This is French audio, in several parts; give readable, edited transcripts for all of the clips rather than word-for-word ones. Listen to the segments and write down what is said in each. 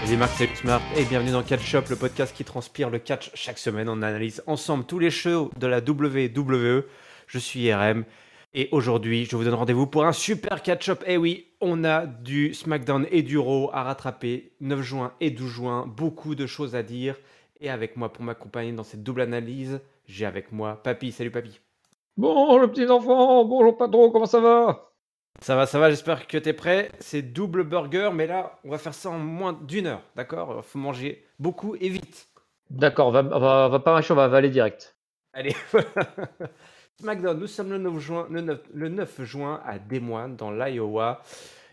Salut Marc, salut Smart et bienvenue dans Catch Up, le podcast qui transpire le catch. Chaque semaine, on analyse ensemble tous les shows de la WWE. Je suis RM et aujourd'hui, je vous donne rendez-vous pour un super catch-up. Eh oui, on a du SmackDown et du Raw à rattraper, 9 juin et 12 juin, beaucoup de choses à dire. Et avec moi pour m'accompagner dans cette double analyse, j'ai avec moi Papy. Salut Papy. Bon, le petit enfant, bonjour patron, comment ça va? Ça va, j'espère que tu es prêt. C'est double burger, mais là, on va faire ça en moins d'une heure, d'accord? Il faut manger beaucoup et vite. D'accord, va pas marcher, on va avaler direct. Allez, voilà. SmackDown, nous sommes le 9 juin à Des Moines, dans l'Iowa.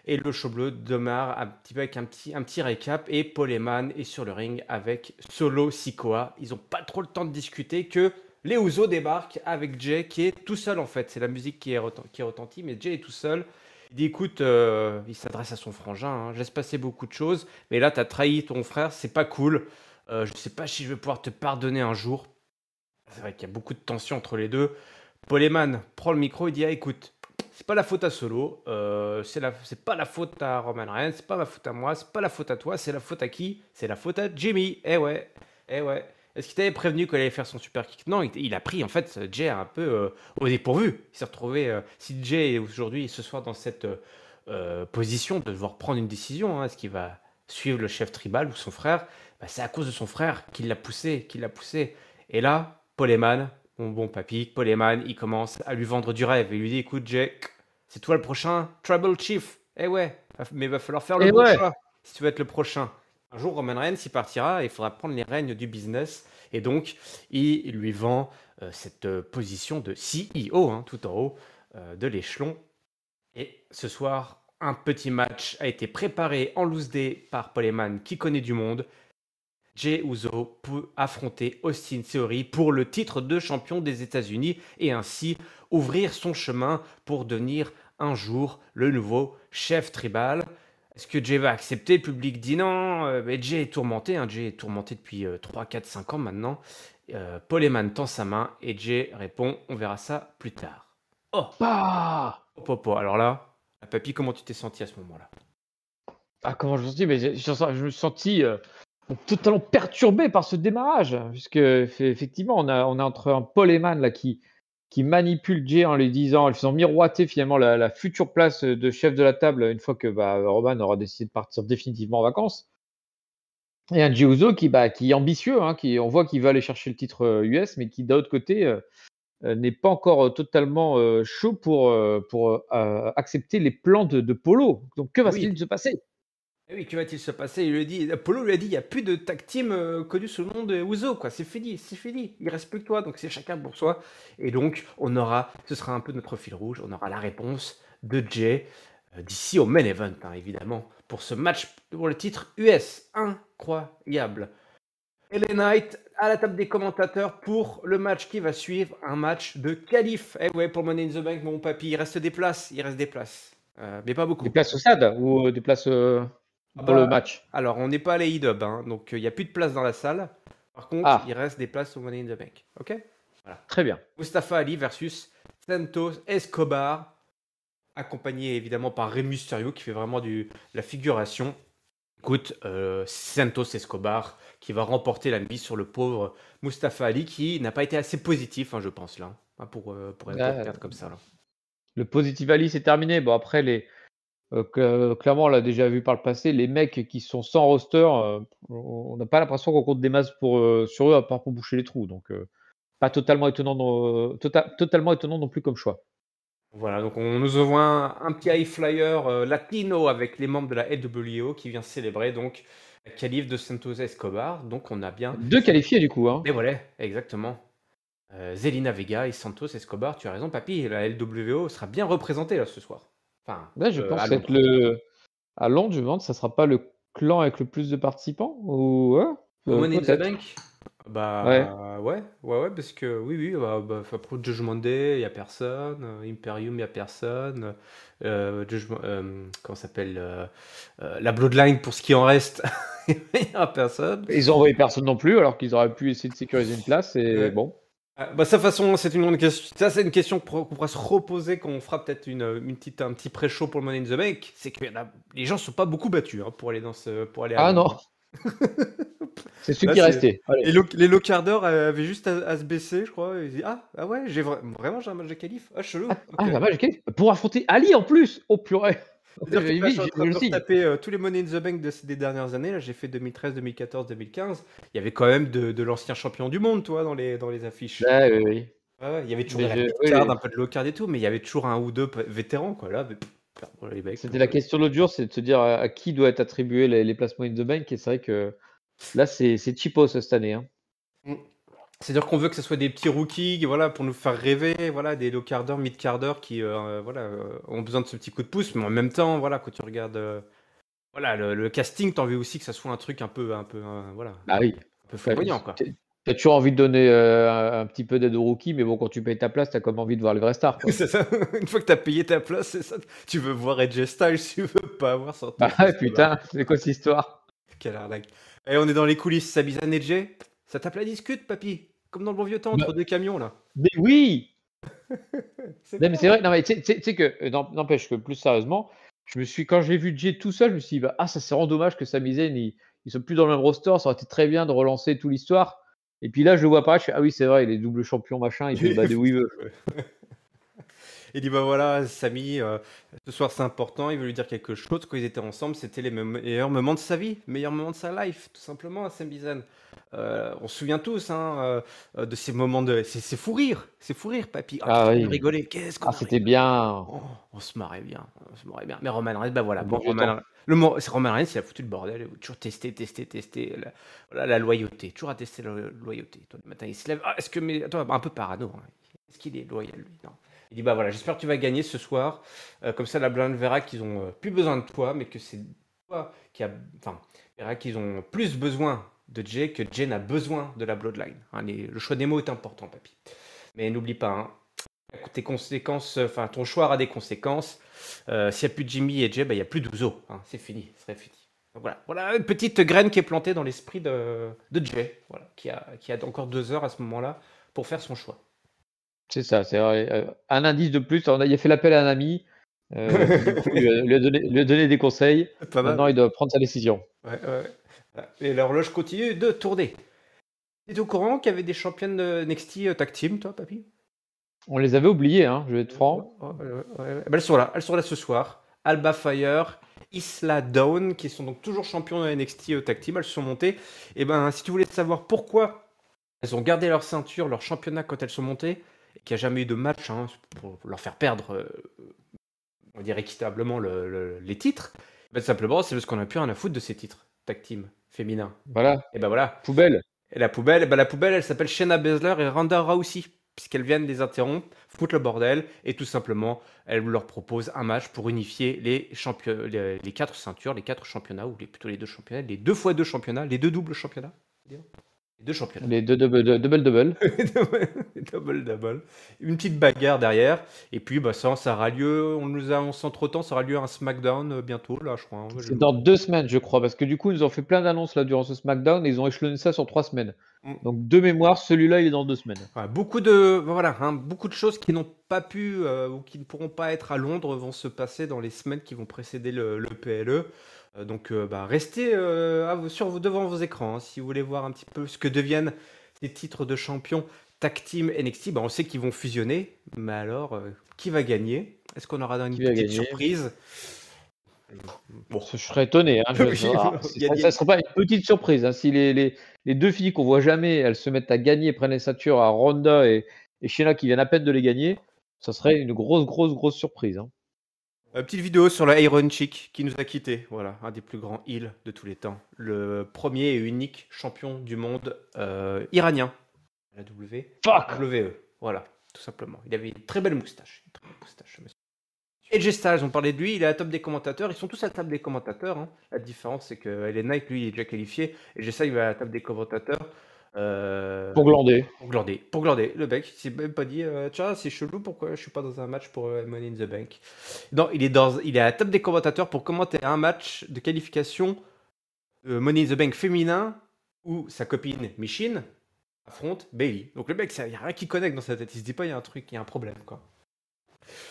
Et le show bleu démarre un petit peu avec un petit récap. Et Paul Heyman est sur le ring avec Solo Sikoa. Ils n'ont pas trop le temps de discuter que les Usos débarquent avec Jay qui est tout seul en fait. C'est la musique qui est retentie, mais Jay est tout seul. Il dit écoute, il s'adresse à son frangin, hein, je laisse passer beaucoup de choses, mais là tu as trahi ton frère, c'est pas cool. Je sais pas si je vais pouvoir te pardonner un jour. C'est vrai qu'il y a beaucoup de tension entre les deux. Paul Heyman prend le micro et dit ah, écoute, c'est pas la faute à Solo, c'est pas la faute à Roman Reigns, c'est pas ma faute à moi, c'est pas la faute à toi, c'est la faute à qui? C'est la faute à Jimmy. Eh ouais, eh ouais. Est-ce qu'il t'avait prévenu qu'il allait faire son super kick? Non, il a pris en fait Jay un peu au dépourvu. Il s'est retrouvé, si Jay est aujourd'hui, ce soir, dans cette position de devoir prendre une décision, hein, est-ce qu'il va suivre le chef tribal ou son frère? Bah, c'est à cause de son frère qu'il l'a poussé. Et là, Paul Heyman, mon bon papy, Paul Heyman, il commence à lui vendre du rêve. Il lui dit écoute, Jay, c'est toi le prochain Tribal Chief. Eh ouais, mais il va falloir faire le Et bon ouais, choix si tu veux être le prochain. Un jour, Roman Reigns, il partira et il faudra prendre les rênes du business. Et donc, il lui vend cette position de CEO, hein, tout en haut de l'échelon. Et ce soir, un petit match a été préparé en loose day par Paul Heyman, qui connaît du monde. Jey Uso peut affronter Austin Theory pour le titre de champion des États-Unis et ainsi ouvrir son chemin pour devenir un jour le nouveau chef tribal. Est-ce que Jey va accepter? Le public dit non. Mais Jey est tourmenté. Hein. Jey est tourmenté depuis 3, 4, 5 ans maintenant. Paul Heyman tend sa main et Jey répond on verra ça plus tard. Oh, bah, Alors là, papy, comment tu t'es senti à ce moment-là? comment je me suis dit, mais je me suis senti totalement perturbé par ce démarrage, puisque effectivement, on a entre un Paul Heyman là qui manipule Jay en lui disant, en lui faisant miroiter finalement la future place de chef de la table une fois que Roman aura décidé de partir définitivement en vacances. Et un Jey Uso qui est ambitieux, hein, on voit qu'il veut aller chercher le titre US, mais qui d'un autre côté n'est pas encore totalement chaud pour accepter les plans de Polo. Donc que Oui. va-t-il se passer? Eh oui, que va-t-il se passer? Il lui dit, Apollo lui a dit, il n'y a plus de tag team connu sous le nom de Uso, quoi. C'est fini. Il reste plus que toi, donc c'est chacun pour soi. Et donc, ce sera un peu notre fil rouge, on aura la réponse de Jay d'ici au main event, hein, évidemment, pour ce match pour le titre US. Incroyable. LA Knight à la table des commentateurs pour le match qui va suivre, un match de qualif. Eh ouais, pour Money in the Bank, mon papy, il reste des places, mais pas Des beaucoup. places au stade ou des places Ah pour le bah, match? alors, on n'est pas à l'AEW, hein, donc il n'y a plus de place dans la salle. Par contre, il Ah, reste des places au Money in the Bank. Ok? Voilà. très bien. Mustafa Ali versus Santos Escobar, accompagné évidemment par Rey Mysterio qui fait vraiment la figuration. Écoute, Santos Escobar qui va remporter la mise sur le pauvre Mustafa Ali qui n'a pas été assez positif, hein, je pense, là, hein, pour Ah, perdre comme ça. Là. le Positive Ali, c'est terminé. Bon, après, clairement, on l'a déjà vu par le passé, les mecs qui sont sans roster, on n'a pas l'impression qu'on compte des masses sur eux, à part pour boucher les trous. Donc, pas totalement étonnant, totalement étonnant non plus comme choix. Voilà, donc on nous envoie un petit high flyer latino avec les membres de la LWO qui vient célébrer donc la qualif de Santos Escobar. Donc on a bien. Deux qualifiés du coup, hein. Et voilà, exactement. Zelina Vega et Santos Escobar, tu as raison, papy. La LWO sera bien représentée là ce soir. Enfin, Là, je pense à que ça va être Londres. à Londres, je me demande, ça sera pas le clan avec le plus de participants ou ouais, Au Money in the peut-être. Bank? Ouais. Bah ouais, parce que oui, pour Judgment Day, il n'y a personne. Imperium, il n'y a personne. Comment ça s'appelle la Bloodline, pour ce qui en reste, il n'y a personne. Ils ont envoyé personne non plus, alors qu'ils auraient pu essayer de sécuriser une place. Et Ouais. bon, Ça, de toute façon, c'est une grande question. Ça, c'est une question qu'on pourra se reposer quand on fera peut-être un petit pré-show pour le Money in the Bank. C'est que les gens ne sont pas beaucoup battus hein, pour aller à ah non, Londres. C'est celui Là, qui est c'est... resté. Allez. Et les low carders avaient juste à se baisser, je crois. Ils disent, ah ouais, vraiment j'ai un match de qualif. Ah, chelou. Ok. Bah, ok. Pour affronter Ali en plus. Oh purée. C'est-à-dire que là, je suis en train Je de le me signe. retaper tous les Money in the Bank des dernières années. Là, j'ai fait 2013, 2014, 2015. Il y avait quand même de l'ancien champion du monde, toi, dans les affiches. Ouais, oui, oui. Ouais, il y avait toujours Mais de la oui, mid-card, oui. un peu de low-card et tout, mais il y avait toujours un ou deux vétérans, quoi. Là, perdre les mecs. C'était la question de l'autre jour, c'est de se dire à qui doit être attribué les placements in the bank. Et c'est vrai que là, c'est cheapos cette année. Hein. Mm. C'est-à-dire qu'on veut que ce soit des petits rookies, voilà, pour nous faire rêver, voilà, des low-carders, mid-carders qui, voilà, ont besoin de ce petit coup de pouce, mais en même temps, voilà, quand tu regardes, voilà, le casting, t'as envie aussi que ça soit un truc un peu, voilà, Bah oui. un peu flamboyant, quoi. T'as toujours envie de donner un petit peu d'aide aux rookies, mais bon, quand tu payes ta place, t'as comme envie de voir les vrais stars. Quoi. C'est ça. Une fois que t'as payé ta place, c'est ça. Tu veux voir AJ Styles, tu veux pas avoir sorti. Bah ouais, putain, c'est quoi cette histoire? Quelle arnaque. Et on est dans les coulisses, Sabizan et Jay. Ça tape la discute, papy. Comme dans le bon vieux temps, entre deux camions, là. Mais oui! C'est Non, mais bien. c'est vrai, non, mais tu sais que, n'empêche que plus sérieusement, quand j'ai vu Jay tout seul, je me suis dit, bah, ah, ça c'est vraiment dommage que Sami Zayn, ils sont plus dans le même roster, ça aurait été très bien de relancer toute l'histoire. Et puis là, je le vois pas, je fais, ah oui, c'est vrai, il est double champion, machin, il peut se battre où il veut. Il dit bah voilà, Samy, ce soir c'est important, il veut lui dire quelque chose. Quand ils étaient ensemble, c'était les meilleurs moments de sa vie, meilleurs moments de sa life, tout simplement, à Sami Zayn. On se souvient tous hein, de ces moments de. C'est fou rire, papy. Ah, Ah qu'est-ce qu'on a oui, rigolé, qu'est-ce qu'on ah, a c'était rigolé. bien. Oh, on se marrait bien, on se marrait bien. Mais Roman Reigns, bah voilà, Le bon, bon vieux temps. c'est Roman Reigns, il a foutu le bordel, il a toujours testé. Voilà, la loyauté, toujours à tester la loyauté. Toi, le matin, il se lève. Ah, est-ce que. Mais, attends, un peu parano. Hein. Est-ce qu'il est loyal, lui? Non. Il dit bah voilà, j'espère que tu vas gagner ce soir. Comme ça, la blinde verra qu'ils ont plus besoin de toi, mais que c'est toi qui a. Enfin, verra qu'ils ont plus besoin de Jay que Jay n'a besoin de la Bloodline. Hein, le choix des mots est important, papy. Mais n'oublie pas, hein, tes conséquences, enfin ton choix aura des conséquences. S'il n'y a plus de Jimmy et Jay, bah, il n'y a plus d'Uzo. Hein, c'est fini, ce serait fini. Donc voilà une petite graine qui est plantée dans l'esprit de Jay, voilà, qui a encore 2 heures à ce moment-là pour faire son choix. C'est ça, c'est vrai. Un indice de plus, il a fait l'appel à un ami qui du coup lui a donné des conseils. Pas mal. Maintenant, il doit prendre sa décision. Ouais. Voilà. Et l'horloge continue de tourner. Tu es au courant qu'il y avait des championnes de NXT Tag Team, toi, papy? On les avait oubliés, hein, je vais être franc. Ouais. Ben, elles sont là ce soir. Alba Fire, Isla Dawn, qui sont donc toujours champions de NXT Tag Team, elles se sont montées. Et ben, si tu voulais savoir pourquoi elles ont gardé leur ceinture, leur championnat quand elles sont montées, et qu'il n'y a jamais eu de match hein, pour leur faire perdre, on va dire équitablement les titres, ben, simplement, c'est parce qu'on a plus rien à foutre de ces titres Tag Team féminins. Voilà. Et ben voilà. Poubelle. Et la poubelle, elle s'appelle Shayna Baszler et Ronda Rousey, puisqu'elles viennent les interrompre, foutre le bordel, et tout simplement, elle leur propose un match pour unifier les 4 ceintures, les 4 championnats, ou plutôt les 2 championnats, les 2 x 2 championnats, les 2 doubles championnats. Les 2 championnats. Les deux double. Double. Une petite bagarre derrière. Et puis, bah, ça aura lieu, on nous annonce entre temps, ça aura lieu un SmackDown bientôt, là, je crois. Hein. C'est dans 2 semaines, je crois, parce que du coup, ils nous ont fait plein d'annonces là durant ce SmackDown et ils ont échelonné ça sur 3 semaines. Donc, de mémoire, celui-là, il est dans 2 semaines. Ouais, beaucoup de choses qui n'ont pas pu ou qui ne pourront pas être à Londres vont se passer dans les semaines qui vont précéder le PLE. Donc, restez devant vos écrans hein, si vous voulez voir un petit peu ce que deviennent les titres de champion Tag Team NXT. On sait qu'ils vont fusionner, mais alors, qui va gagner? Est-ce qu'on aura une petite surprise? Bon. Je serais étonné. Hein, ça ne serait pas une petite surprise. Hein, si les 2 filles qu'on voit jamais, elles se mettent à gagner, prennent les ceintures à Ronda et Shayna qui viennent à peine de les gagner, ça serait une grosse surprise. Hein. Petite vidéo sur le Iron Chick qui nous a quittés. Voilà, un des plus grands heels de tous les temps. Le premier et unique champion du monde iranien. La WWE. Voilà, tout simplement. Il avait une très belle moustache. AJ Styles, on parlait de lui, il est à la top des commentateurs. Ils sont tous à la table des commentateurs. Hein. La différence, c'est que LA Knight, lui, il est déjà qualifié. AJ Styles, il va à la table des commentateurs. Pour glander. Le mec, il s'est même pas dit tiens, c'est chelou, pourquoi je suis pas dans un match pour Money in the Bank. Non, il est à la table des commentateurs pour commenter un match de qualification Money in the Bank féminin où sa copine Michin affronte Bailey. Donc le mec, il n'y a rien qui connecte dans sa tête. Il se dit pas il y a un truc, il y a un problème quoi.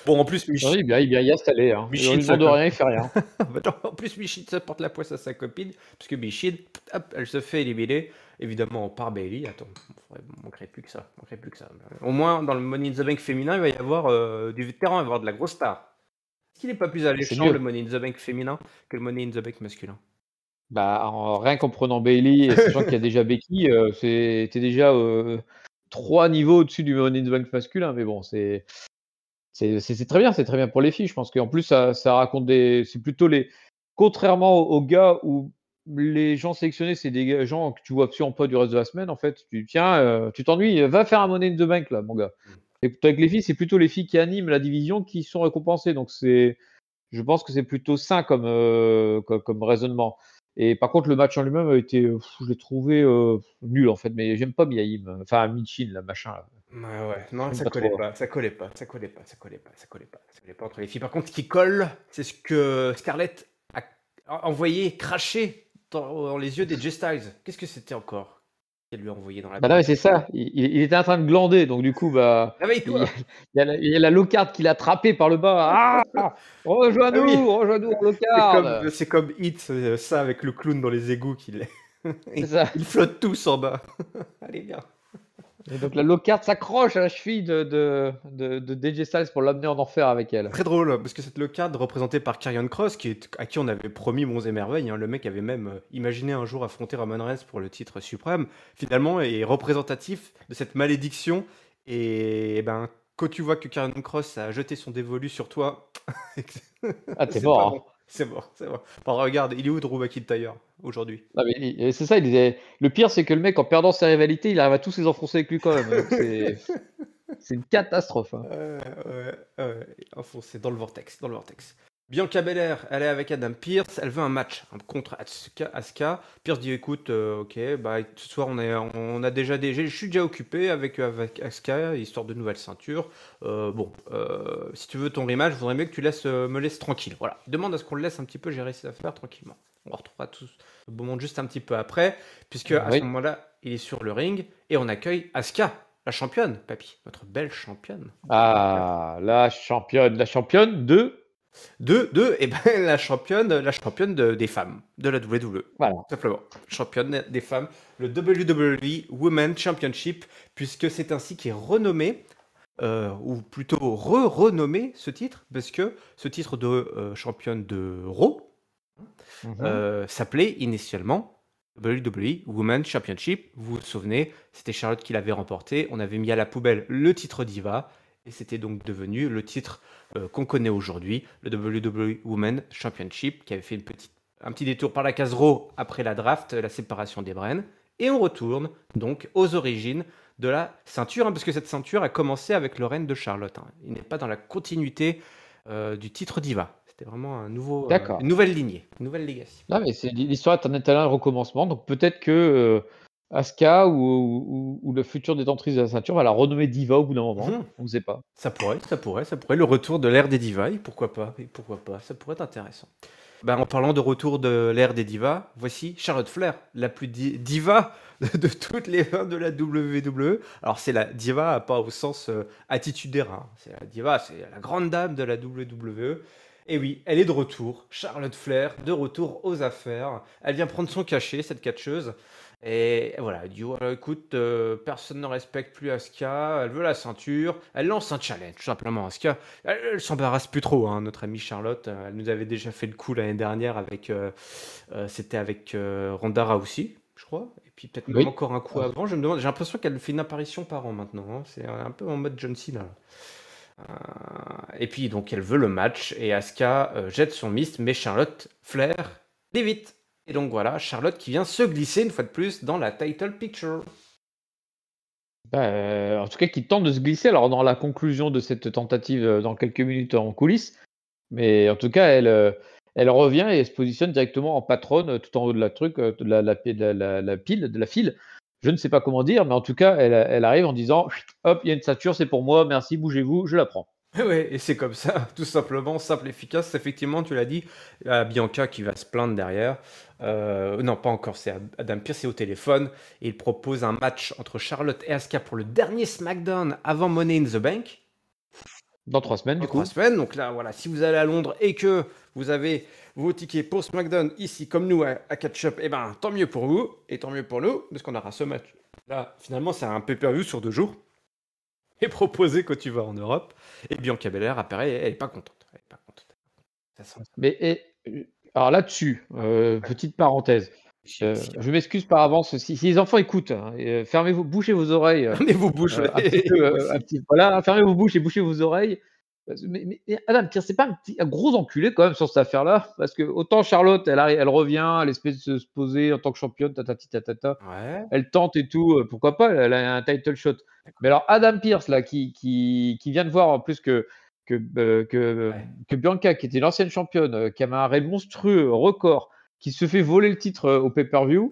Bon, en plus, Oui, il vient y installer. Hein. Et on Michid, lui demande rien, il fait rien. bah non, en plus, Michid ça porte la poisse à sa copine, puisque Michid, hop, elle se fait éliminer, évidemment par Bailey. Attends, il manquerait plus que ça, manquerait plus que ça. Au moins, dans le Money in the Bank féminin, il va y avoir du vétéran, il va y avoir de la grosse star. Est-ce qu'il n'est pas plus C'est alléchant, le mieux. Money in the Bank féminin, que le Money in the Bank masculin? Bah, rien qu'en prenant Bailey et sachant qu'il y a déjà Becky, t'es déjà 3 niveaux au-dessus du Money in the Bank masculin. Mais bon, c'est très bien, c'est très bien pour les filles. Je pense qu'en plus, ça raconte des. C'est plutôt les. Contrairement aux gars où les gens sélectionnés, c'est des gens que tu vois absolument pas du reste de la semaine. En fait, tiens, tu t'ennuies, va faire un Money in the Bank là, mon gars. Et avec les filles, c'est plutôt les filles qui animent la division qui sont récompensées. Donc je pense que c'est plutôt sain comme raisonnement. Et par contre, le match en lui-même a été, je l'ai trouvé nul en fait. Mais j'aime pas Miaim, enfin Michin, là, machin. Là. Ouais, non, J'aime ça pas collait trop. pas, ça collait pas, ça collait pas, ça collait pas, ça collait pas, ça collait pas entre les filles. Par contre, ce qui colle, c'est ce que Scarlett a envoyé, craché dans les yeux des J-Styles. Qu'est-ce que c'était encore qu'elle lui a envoyé dans la Bah non, tête? mais c'est ça. Il était en train de glander, donc du coup, bah, il, Réveille-toi! il y a la locarde qui l'a attrapé par le bas. Ah, Ah oui, rejoins-nous en locarde. c'est comme Hit, ça avec le clown dans les égouts qu'il C'est ça. ils flottent tous en bas. Allez, bien. Et donc la locarde s'accroche à la cheville de DJ Styles pour l'amener en enfer avec elle. Très drôle, parce que c'est le cadre représenté par Karrion Kross, à qui on avait promis Monts et Merveilles. Hein. Le mec avait même imaginé un jour affronter Roman Reigns pour le titre suprême. Finalement, est représentatif de cette malédiction. Et ben, quand tu vois que Karrion Kross a jeté son dévolu sur toi, Ah, t'es c'est pas bon. mort. C'est mort, c'est mort. Enfin, regarde, il est où Drew McIntyre aujourd'hui? Hein. Non, mais c'est ça. Le pire, c'est que le mec, en perdant ses rivalités, il arrive à tous les enfoncer avec lui quand même. Donc c'est une catastrophe. Hein. Enfin, c'est dans le vortex, dans le vortex. Bianca Belair, elle est avec Adam Pearce, elle veut un match contre Asuka. Pearce dit écoute, ok, bah ce soir on a déjà je suis déjà occupé avec Asuka, histoire de nouvelle ceinture. Si tu veux ton rematch, je voudrais mieux que tu me laisses tranquille. Voilà, il demande à ce qu'on le laisse un petit peu gérer ses affaires tranquillement. On retrouvera tout le beau monde juste un petit peu après, puisque à ce Oui. moment-là, il est sur le ring et on accueille Asuka. La championne, papy, notre belle championne. Ah, la championne Et ben la championne des femmes de la WWE. voilà. Simplement, championne des femmes, le WWE Women's Championship, puisque c'est ainsi qu'est renommé, ou plutôt renommé ce titre, parce que ce titre de championne de Raw s'appelait initialement WWE Women's Championship. Vous vous souvenez, c'était Charlotte qui l'avait remporté. On avait mis à la poubelle le titre Diva, et c'était donc devenu le titre qu'on connaît aujourd'hui, le WWE Women's Championship, qui avait fait un petit détour par la case Raw après la draft, la séparation des brands. Et on retourne donc aux origines de la ceinture, parce que cette ceinture a commencé avec le règne de Charlotte. Il n'est pas dans la continuité du titre Diva. C'était vraiment D'accord. une nouvelle lignée, une nouvelle legacy. Non, mais l'histoire est un éternel recommencement. Donc peut-être que Asuka ou le futur détentrice de la ceinture va la renommer Diva au bout d'un moment. On ne sait pas. Ça pourrait. Le retour de l'ère des divas, et pourquoi pas, ça pourrait être intéressant. En parlant de retour de l'ère des divas, voici Charlotte Flair, la plus diva de toutes les fans de la WWE. Alors c'est la diva, pas au sens attitudinaire, hein. C'est la diva, c'est la grande dame de la WWE. Et oui, elle est de retour, Charlotte Flair, de retour aux affaires. Elle vient prendre son cachet, cette catcheuse. Et voilà, elle dit voilà, écoute, personne ne respecte plus Asuka, elle veut la ceinture, elle lance un challenge, tout simplement. Asuka, elle s'embarrasse plus trop, hein, notre amie Charlotte. Elle nous avait déjà fait le coup l'année dernière c'était avec Ronda Rousey, je crois. Et puis peut-être même Oui. encore un coup avant. Je me demande, j'ai l'impression qu'elle fait une apparition par an maintenant. Hein. C'est un peu en mode John Cena. Et puis donc elle veut le match et Asuka jette son mist, mais Charlotte Flair l'évite. Et donc voilà, Charlotte qui vient se glisser une fois de plus dans la title picture. En tout cas, qui tente de se glisser. Alors dans la conclusion de cette tentative dans quelques minutes en coulisses. Mais en tout cas, elle revient et elle se positionne directement en patronne tout en haut de la truc, de la file. Je ne sais pas comment dire, mais en tout cas, elle arrive en disant hop, il y a une ceinture, c'est pour moi, merci, bougez-vous, je la prends. Ouais, et c'est comme ça, tout simplement, simple, efficace. Effectivement, tu l'as dit, Bianca qui va se plaindre derrière. Non, pas encore, c'est Adam Pearce, c'est au téléphone. Et il propose un match entre Charlotte et Asuka pour le dernier SmackDown avant Money in the Bank. Dans 3 semaines, dans du 3 coup. semaines. Donc là, voilà, si vous allez à Londres et que vous avez vos tickets pour SmackDown ici, comme nous à Catch-Up, eh ben, tant mieux pour vous et tant mieux pour nous, parce qu'on aura ce match. Là, finalement, c'est un pay-per-view sur 2 jours. Et proposé quand tu vas en Europe. Et Bianca Belair apparaît, elle est pas contente. Elle est pas contente. Ça sent. Mais alors là-dessus, petite parenthèse, je m'excuse par avance si les enfants écoutent, hein, bouchez vos oreilles, Mais vous bouchez un aussi. petit voilà, fermez vos bouches et bouchez vos oreilles. Mais Adam Pearce, c'est pas un gros enculé quand même sur cette affaire-là? Parce que autant Charlotte, elle revient, elle essaie de se poser en tant que championne, tatati tatata. Ouais. Elle tente et tout, pourquoi pas, elle a un title shot. Mais alors Adam Pearce là qui vient de voir en plus Ouais. que Bianca, qui était l'ancienne championne, qui avait un raid monstrueux, record, qui se fait voler le titre au pay-per-view.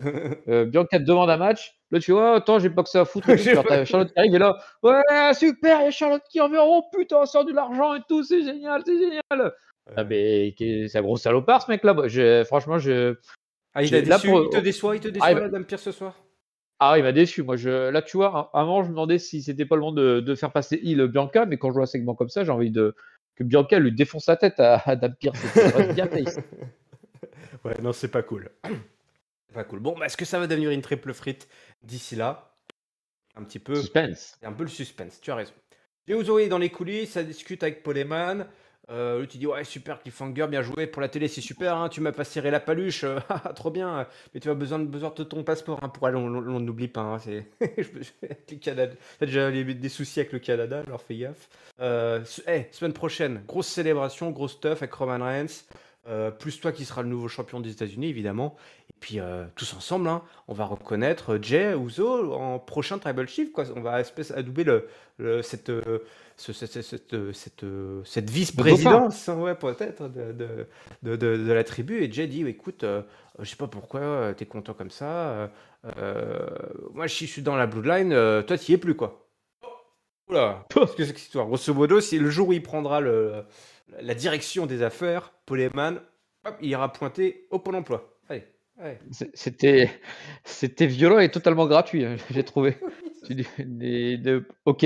Bianca te demande un match. Là, tu vois, attends, j'ai pas que ça à foutre et tout. Alors, t'as Charlotte qui arrive et là, ouais, super, il y a Charlotte qui revient. Oh putain, sort de l'argent et tout, c'est génial, c'est génial. Ah, mais c'est un gros salopard, ce mec-là. Franchement, Ah, il a là déçu. pour. Il te Ah, déçoit là, Dame Pierre ce soir. il m'a déçu. Moi, là, tu vois, avant, je me demandais si c'était pas le moment de faire passer heel Bianca, mais quand je vois un segment comme ça, j'ai envie que Bianca lui défonce la tête à Adam Pearce et qu'il reste bien face. Ouais, non, c'est pas cool. C'est pas cool. Bon, bah, est-ce que ça va devenir une triple frite d'ici là? Un petit peu. Suspense. C'est un peu le suspense, tu as raison. Uso est dans les coulisses, ça discute avec Paul Heyman. Lui, tu dis, ouais, super, cliffhanger, bien joué. Pour la télé, c'est super, hein, tu m'as pas serré la paluche, trop bien. Mais tu as besoin de ton passeport hein, pour aller, on n'oublie pas. Hein, avec le Canada, t'as déjà des soucis avec le Canada, alors fais gaffe. Semaine prochaine, grosse célébration, gros stuff avec Roman Reigns. Plus toi qui seras le nouveau champion des États-Unis, évidemment. Et puis, tous ensemble, hein, on va reconnaître Jey Uso en prochain Tribal Chief. Quoi. On va adouber cette, cette vice-présidence, hein, ouais, peut-être, de la tribu. Et Jey dit, écoute, je sais pas pourquoi tu es content comme ça. Moi, si je suis dans la Bloodline, toi, tu y es plus, quoi. Oula, qu'est-ce que c'est que cette histoire? Grosso modo, c'est le jour où il prendra la direction des affaires, Paul Heyman, hop, il ira pointer au Pôle emploi. Allez, allez. C'était violent et totalement gratuit, hein, j'ai trouvé. Ok,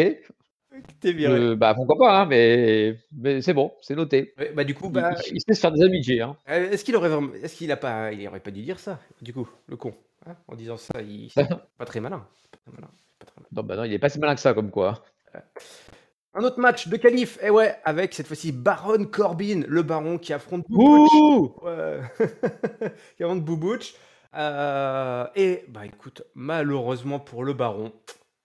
T'es viré. pourquoi pas, hein, mais c'est bon, c'est noté. Ouais, bah du coup, Il sait se faire des amis, Jey, hein. est-ce qu'il a pas, il aurait pas dû dire ça, du coup, le con, hein, en disant ça, c'est pas très malin. Pas très malin, pas très malin. Non, bah non, il est pas si malin que ça, comme quoi. Un autre match de qualif, et ouais, avec cette fois-ci Baron Corbin, le baron qui affronte Boo Ouh! ouais. qui affronte Boo Butch. Et bah écoute, malheureusement pour le baron,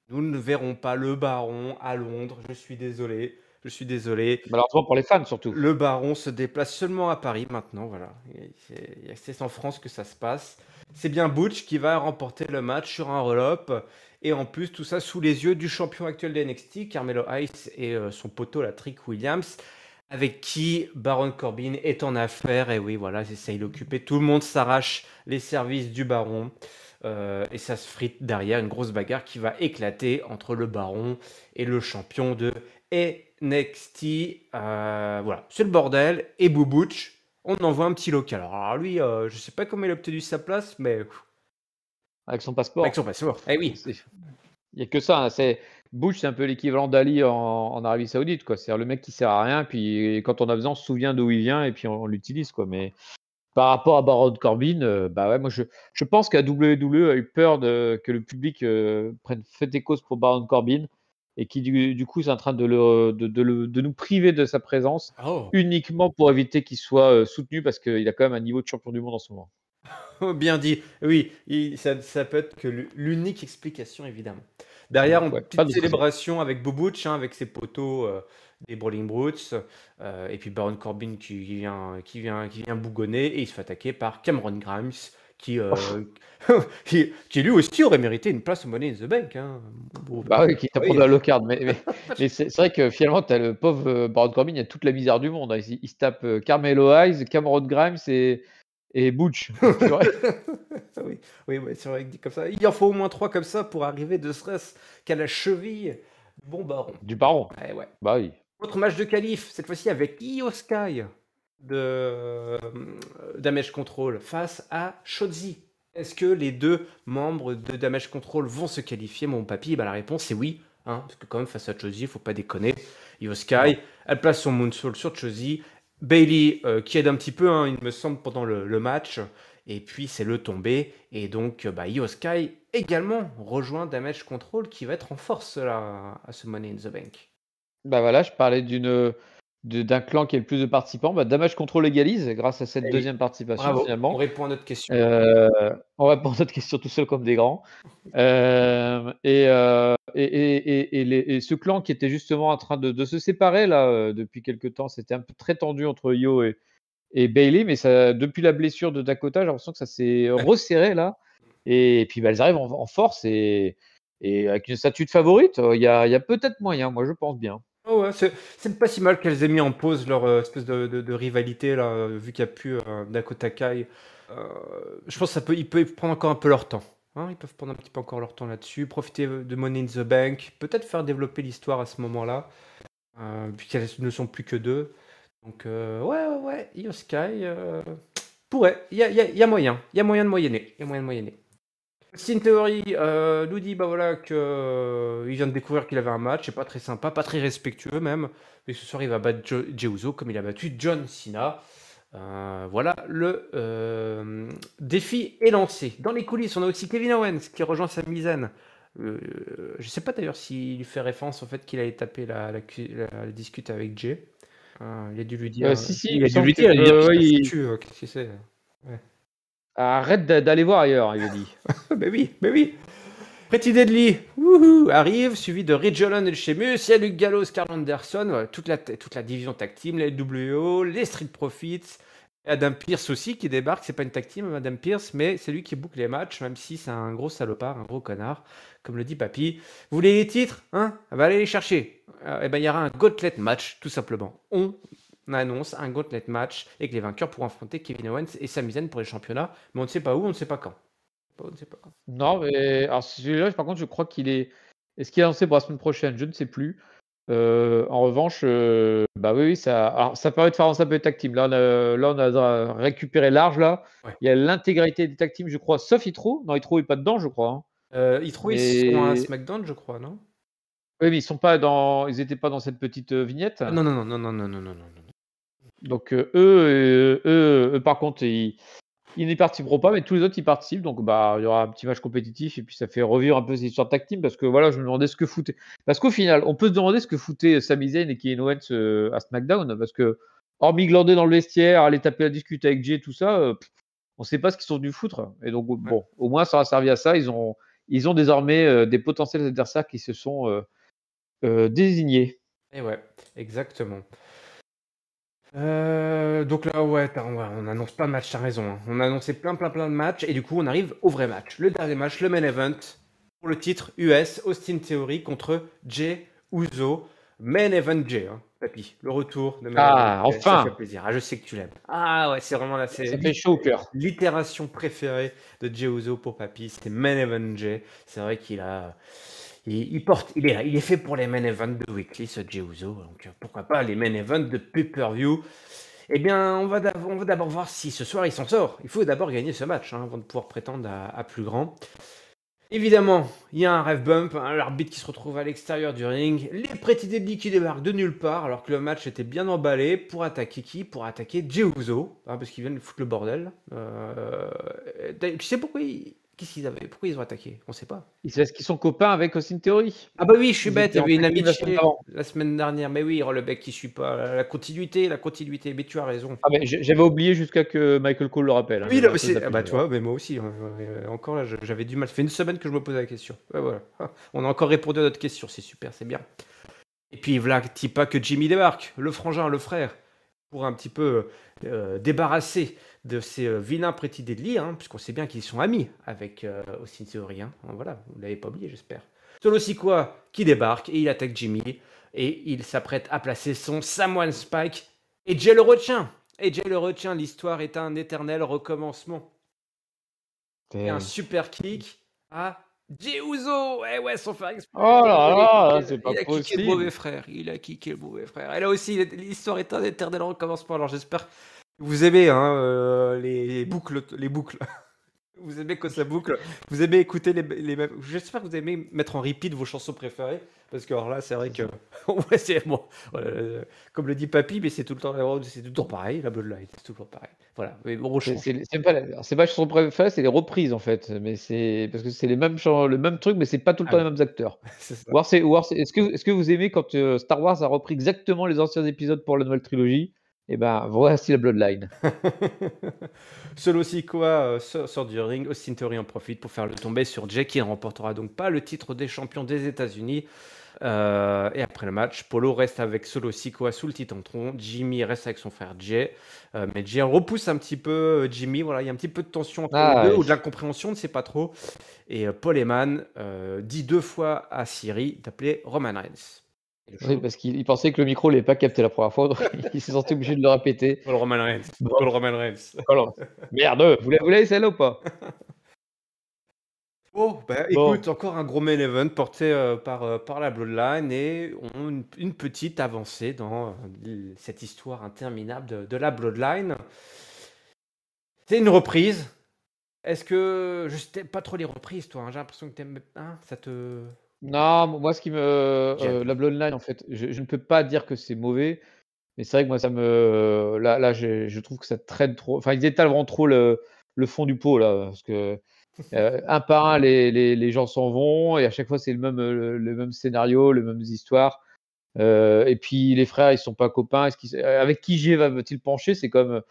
nous ne verrons pas le baron à Londres. Je suis désolé. Je suis désolé. Malheureusement pour les fans, surtout. Le baron se déplace seulement à Paris maintenant. Voilà. C'est en France que ça se passe. C'est bien Butch qui va remporter le match sur un roll-up. Et en plus, tout ça sous les yeux du champion actuel de NXT, Carmelo Hayes, et son poteau, la Trick Williams, avec qui Baron Corbin est en affaire. Et oui, voilà, j'essaye d'occuper. Tout le monde s'arrache les services du baron. Et ça se frite derrière une grosse bagarre qui va éclater entre le baron et le champion de NXT. Voilà, c'est le bordel. Et Boo Butch, on envoie un petit local. Alors lui, je sais pas comment il a obtenu sa place, mais Avec son passeport. avec son passeport. Eh oui. Il n'y a que ça. Hein, Bush, c'est un peu l'équivalent d'Ali en Arabie Saoudite, quoi. C'est le mec qui sert à rien, puis quand on a besoin, on se souvient d'où il vient et puis on l'utilise, quoi. Mais par rapport à Baron Corbin, bah ouais, moi je pense qu'à WWE a eu peur que le public prenne fait et cause pour Baron Corbin et qui du coup c'est en train de nous priver de sa présence Oh, uniquement pour éviter qu'il soit soutenu parce qu'il a quand même un niveau de champion du monde en ce moment. bien dit. Oui, ça peut être que l'unique explication, évidemment. Derrière, une Ouais, pas petite d'autre raison. célébration avec Boo Butch, hein, avec ses poteaux des Brawling Brutes, et puis Baron Corbin qui vient bougonner, et il se fait attaquer par Cameron Grimes, qui, qui lui aussi aurait mérité une place au Money in the Bank. Hein. Bon, Bah oui, quitte à oui. prendre la low card. Mais c'est vrai que finalement, tu as le pauvre Baron Corbin, il y a toute la misère du monde. Hein. Il se tape Carmelo Hayes, Cameron Grimes et Butch. Purée. Oui, c'est vrai que dit comme ça. Il en faut au moins 3 comme ça pour arriver de stress qu'à la cheville. Bon baron. Du baron. Ouais, ouais. Bah oui. Autre match de qualif, cette fois-ci avec Io Sky de Damage Control face à Shotzi. Est-ce que les deux membres de Damage Control vont se qualifier, mon papy? Bah, la réponse est oui. Hein, parce que quand même, face à Shotzi, il faut pas déconner. Io Sky, elle place son moonsault sur Chosy. Bailey qui aide un petit peu, hein, il me semble, pendant le match. Et puis c'est le tombé. Et donc Io Sky également rejoint Damage Control qui va être en force là, à ce Money in the Bank. Bah voilà, je parlais d'un clan qui a le plus de participants. Bah, Damage Control égalise grâce à cette Eh oui. deuxième participation Bravo, on finalement. répond à notre question. On répond à notre question tout seul comme des grands. Et ce clan qui était justement en train de se séparer là depuis quelques temps, c'était un peu très tendu entre Io et Bailey, mais ça, depuis la blessure de Dakota, j'ai l'impression que ça s'est resserré là. Et puis bah, elles arrivent en force et avec une statue de favorite, il y a peut-être moyen, moi je pense bien. Oh ouais, c'est pas si mal qu'elles aient mis en pause leur espèce de rivalité là, vu qu'il n'y a plus Dakota Kai. Je pense ils peuvent prendre encore un peu leur temps. Hein, ils peuvent prendre un petit peu encore leur temps là-dessus, profiter de Money in the Bank, peut-être faire développer l'histoire à ce moment-là, puisqu'elles ne sont plus que deux. Donc ouais, Io Sky pourrait, il y a moyen, il y a moyen de moyenner, il y a moyen de moyenner. Austin Theory nous dit bah voilà que il vient de découvrir qu'il avait un match, c'est pas très sympa, pas très respectueux même. Mais ce soir il va battre Jey Uso comme il a battu John Cena. Voilà, le défi est lancé. Dans les coulisses, on a aussi Kevin Owens qui rejoint Sami Zayn. Je sais pas d'ailleurs s'il lui fait référence au fait qu'il allait taper la discute avec Jay. Il a dû lui dire. Si, Il a dû lui dire, qu'est-ce que c'est? Arrête d'aller voir ailleurs, il a dit. Mais oui. Pretty Deadly arrive, suivi de Ridge Holland et Sheamus. Il y a Luke Gallows, Carl Anderson, toute la division tag team, les WO, les Street Profits. Adam Pearce aussi qui débarque. C'est pas une tag team, Adam Pearce, mais c'est lui qui boucle les matchs, même si c'est un gros salopard, un gros connard, comme le dit Papy. Vous voulez les titres, hein? Va aller les chercher. Et ben il y aura un gauntlet match, tout simplement. On annonce un gauntlet match et que les vainqueurs pourront affronter Kevin Owens et Sami Zayn pour les championnats, mais on ne sait pas où, on ne sait pas quand. Non, mais alors celui-là, par contre, je crois qu'il est. Est-ce qu'il est lancé pour la semaine prochaine? Je ne sais plus. En revanche, bah oui, ça permet de faire avancer un peu les tag teams. Là, on a récupéré large là. Ouais. Il y a l'intégralité des tag teams, je crois, sauf Itro. Non, Itro est pas dedans, je crois. Hein. Ils sont à SmackDown, je crois, non? Oui, mais ils étaient pas dans cette petite vignette. Non. Donc eux, par contre, ils n'y participeront pas, mais tous les autres y participent. Donc bah il y aura un petit match compétitif et puis ça fait revivre un peu ces histoires de tag team parce que voilà, je me demandais ce que foutait. Parce qu'au final, on peut se demander ce que foutait Sami Zayn et Kevin Owens à SmackDown parce que hormis glander dans le vestiaire, aller taper la discute avec Jay, tout ça, on sait pas ce qu'ils sont venus foutre. Et donc bon, au moins ça aura servi à ça. Ils ont désormais des potentiels adversaires qui se sont désignés. Et ouais, exactement. Donc là, on annonce pas de match, t'as raison. Hein. On a annoncé plein de matchs et du coup, on arrive au vrai match. Le dernier match, le main event pour le titre US Austin Theory contre Jey Uso. Main event Jey, hein, Papy. Le retour de main event. Enfin. Ça fait plaisir. Je sais que tu l'aimes. Ah ouais, c'est vraiment là, ça fait chaud au cœur. L'itération préférée de Jey Uso pour Papy, c'est main event Jey. C'est vrai qu'il a. Il est là, il est fait pour les main events de Weekly, ce Jey Uso, donc pourquoi pas les main events de pay-per-view. Eh bien, on va d'abord voir si ce soir il s'en sort. Il faut d'abord gagner ce match avant de pouvoir prétendre à plus grand. Évidemment, il y a un ref bump, l'arbitre qui se retrouve à l'extérieur du ring, les Pretty Deadly qui débarquent de nulle part alors que le match était bien emballé pour attaquer qui? Pour attaquer Jey Uso, parce qu'ils viennent foutre le bordel. Tu sais pourquoi pourquoi ils ont attaqué? On sait pas. C'est parce qu'ils sont copains avec Austin Theory. Ah bah oui, je suis bête, il y avait une amitié la semaine dernière. Mais oui, le mec qui suit pas la continuité. Mais tu as raison. Ah mais j'avais oublié jusqu'à que Michael Cole le rappelle. Oui, tu vois, mais moi aussi. Encore là, j'avais du mal. Ça fait une semaine que je me posais la question. Ouais, voilà. On a encore répondu à notre question, c'est super, c'est bien. Et puis voilà, pas que Jimmy débarque, le frangin, le frère, pour un petit peu débarrasser de ces vilains Pretty Deadly, hein, puisqu'on sait bien qu'ils sont amis avec Austin Theory. Hein. Voilà, vous ne l'avez pas oublié, j'espère. Solo Sikoa qui débarque et il attaque Jimmy et il s'apprête à placer son Samoan Spike et Jey le retient. L'histoire est un éternel recommencement. Et un super kick à Jey Uso. Ouais, sans faire exprès. Oh là là, c'est pas possible. Il a kické le mauvais frère. Et là aussi, l'histoire est un éternel recommencement. Alors j'espère que vous aimez les boucles. Vous aimez que ça boucle, vous aimez écouter les mêmes. J'espère que vous aimez mettre en repeat vos chansons préférées, parce que alors là, c'est vrai C'est que. ça. Ouais, c'est bon. Comme le dit Papy, mais c'est tout le temps, c'est tout le temps pareil, la Bloodline, c'est toujours pareil. Voilà, mais bon, on change. C'est même pas alors c'est pas chanson préférée, c'est les reprises en fait, mais c'est parce que c'est les mêmes le même truc, mais c'est pas tout le Ah temps oui, les mêmes acteurs. c'est ça. Ou alors est-ce que vous aimez quand, Star Wars a repris exactement les anciens épisodes pour la nouvelle trilogie? Et ben, voici la Bloodline. Solo Sikoa sort du ring, Austin Theory en profite pour faire le tomber sur Jay qui ne remportera donc pas le titre des champions des États-Unis. Et après le match, Polo reste avec Solo Sikoa sous le Titantron, Jimmy reste avec son frère Jay, mais Jay repousse un petit peu Jimmy, voilà, il y a un petit peu de tension entre les Ah deux, ouais. ou de l'incompréhension, on ne sait pas trop. Et Paul Heyman dit 2 fois à Siri d'appeler Roman Reigns. Et le Oui, show, parce qu'il pensait que le micro l'avait pas capté la première fois, donc il s'est senti obligé de le répéter. Paul Roman Reigns, Bon, Paul Roman Reigns. alors merde, vous l'avez celle-là ou pas? Oh, bah Bon, écoute, encore un gros main event porté par la Bloodline et une petite avancée dans cette histoire interminable de la Bloodline. C'est une reprise. Est-ce que. Je sais pas trop les reprises, toi, hein, j'ai l'impression que t'aimes. Hein, ça te. non, moi ce qui me Gêne. la Bloodline en fait, je ne peux pas dire que c'est mauvais, mais c'est vrai que moi ça me là je trouve que ça traîne trop, enfin ils étalent vraiment trop le fond du pot là, parce que, un par un les gens s'en vont et à chaque fois c'est le même scénario, les mêmes histoires. Et puis les frères, ils sont pas copains. Avec qui G va-t-il pencher? C'est comme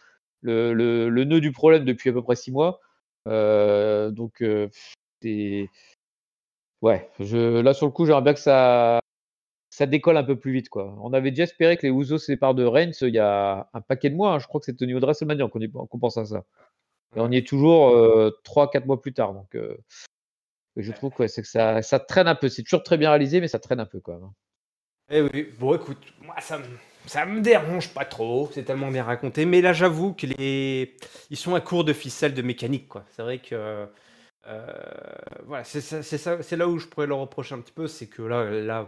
le nœud du problème depuis à peu près 6 mois. Donc c'est ouais, là sur le coup, j'aimerais bien que ça décolle un peu plus vite, quoi. On avait déjà espéré que les Usos se séparent de Reigns il y a un paquet de mois, hein. Je crois que c'était au niveau de WrestleMania qu'on pense à ça. Et on y Ouais. est toujours 3-4 mois plus tard. Donc je trouve que, ouais, c'est que ça traîne un peu. C'est toujours très bien réalisé, mais ça traîne un peu quand même, hein. Eh oui, bon écoute, moi ça me dérange pas trop, c'est tellement bien raconté, mais là j'avoue que ils sont à court de ficelle de mécanique, quoi. C'est vrai que voilà, c'est là où je pourrais leur reprocher un petit peu, c'est que là,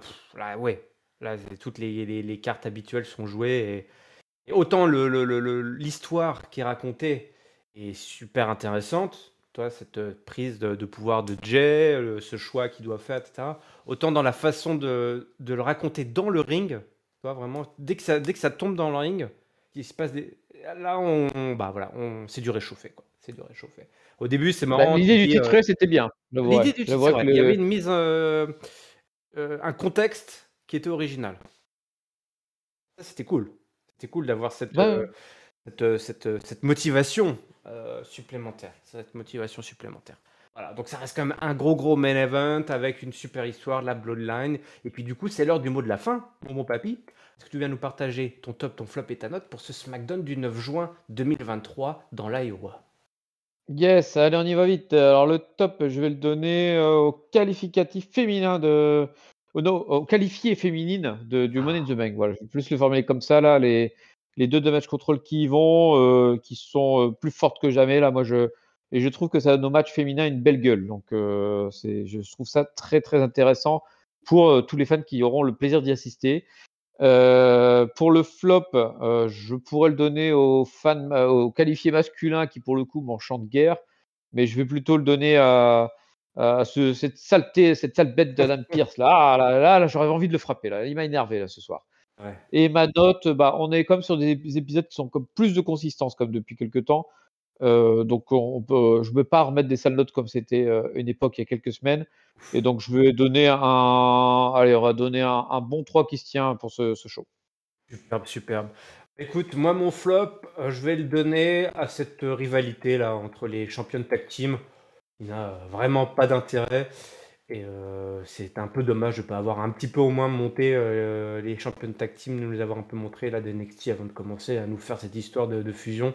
ouais, là toutes les cartes habituelles sont jouées et autant l'histoire qui est racontée est super intéressante, toi, cette prise de pouvoir de Jay, ce choix qu'il doit faire, etc. Autant dans la façon de le raconter dans le ring, toi, vraiment, dès que ça tombe dans le ring, il se passe des. Là, bah voilà, c'est du réchauffé, quoi. C'est du réchauffé. Au début, c'est Bah, marrant, tu l'idée du dis. titre, c'était bien. L'idée du titre, c'est J'avouerais vrai, que il y avait le une mise, un contexte qui était original. Ça, c'était cool. C'était cool d'avoir ouais. cette motivation supplémentaire. Cette motivation supplémentaire. Voilà, donc ça reste quand même un gros main event avec une super histoire, la Bloodline. Et puis du coup, c'est l'heure du mot de la fin, mon bon papy. Est-ce que tu viens nous partager ton top, ton flop et ta note pour ce SmackDown du 9 juin 2023 dans l'Iowa? Yes, allez, on y va vite. Alors le top, je vais le donner, au qualificatif féminin non, aux qualifiées féminines du Money in the Bank. Voilà, je vais plus le formuler comme ça là, les 2 Damage Control qui y vont, qui sont, plus fortes que jamais là. Et je trouve que ça donne au match féminin une belle gueule. Donc je trouve ça très, très intéressant pour, tous les fans qui auront le plaisir d'y assister. Pour le flop, je pourrais le donner aux qualifiés masculins qui, pour le coup, m'en chantent guère, mais je vais plutôt le donner à cette saleté, cette sale bête d'Adam Pearce là. Ah là, j'aurais envie de le frapper là. Il m'a énervé là ce soir. Ouais. Et ma note, bah, on est comme sur des épisodes qui sont comme plus de consistance comme depuis quelque temps. Donc je ne peux pas remettre des sales notes comme c'était, une époque il y a quelques semaines. Et donc je vais donner allez, on va donner un bon 3 qui se tient pour ce show. Superbe, superbe. Écoute, moi, mon flop, je vais le donner à cette rivalité là entre les championnes tag team. Il n'a vraiment pas d'intérêt. Et c'est un peu dommage de ne pas avoir un petit peu au moins monté les championnes tag team, nous les avoir un peu montré là d'NXT avant de commencer à nous faire cette histoire de fusion.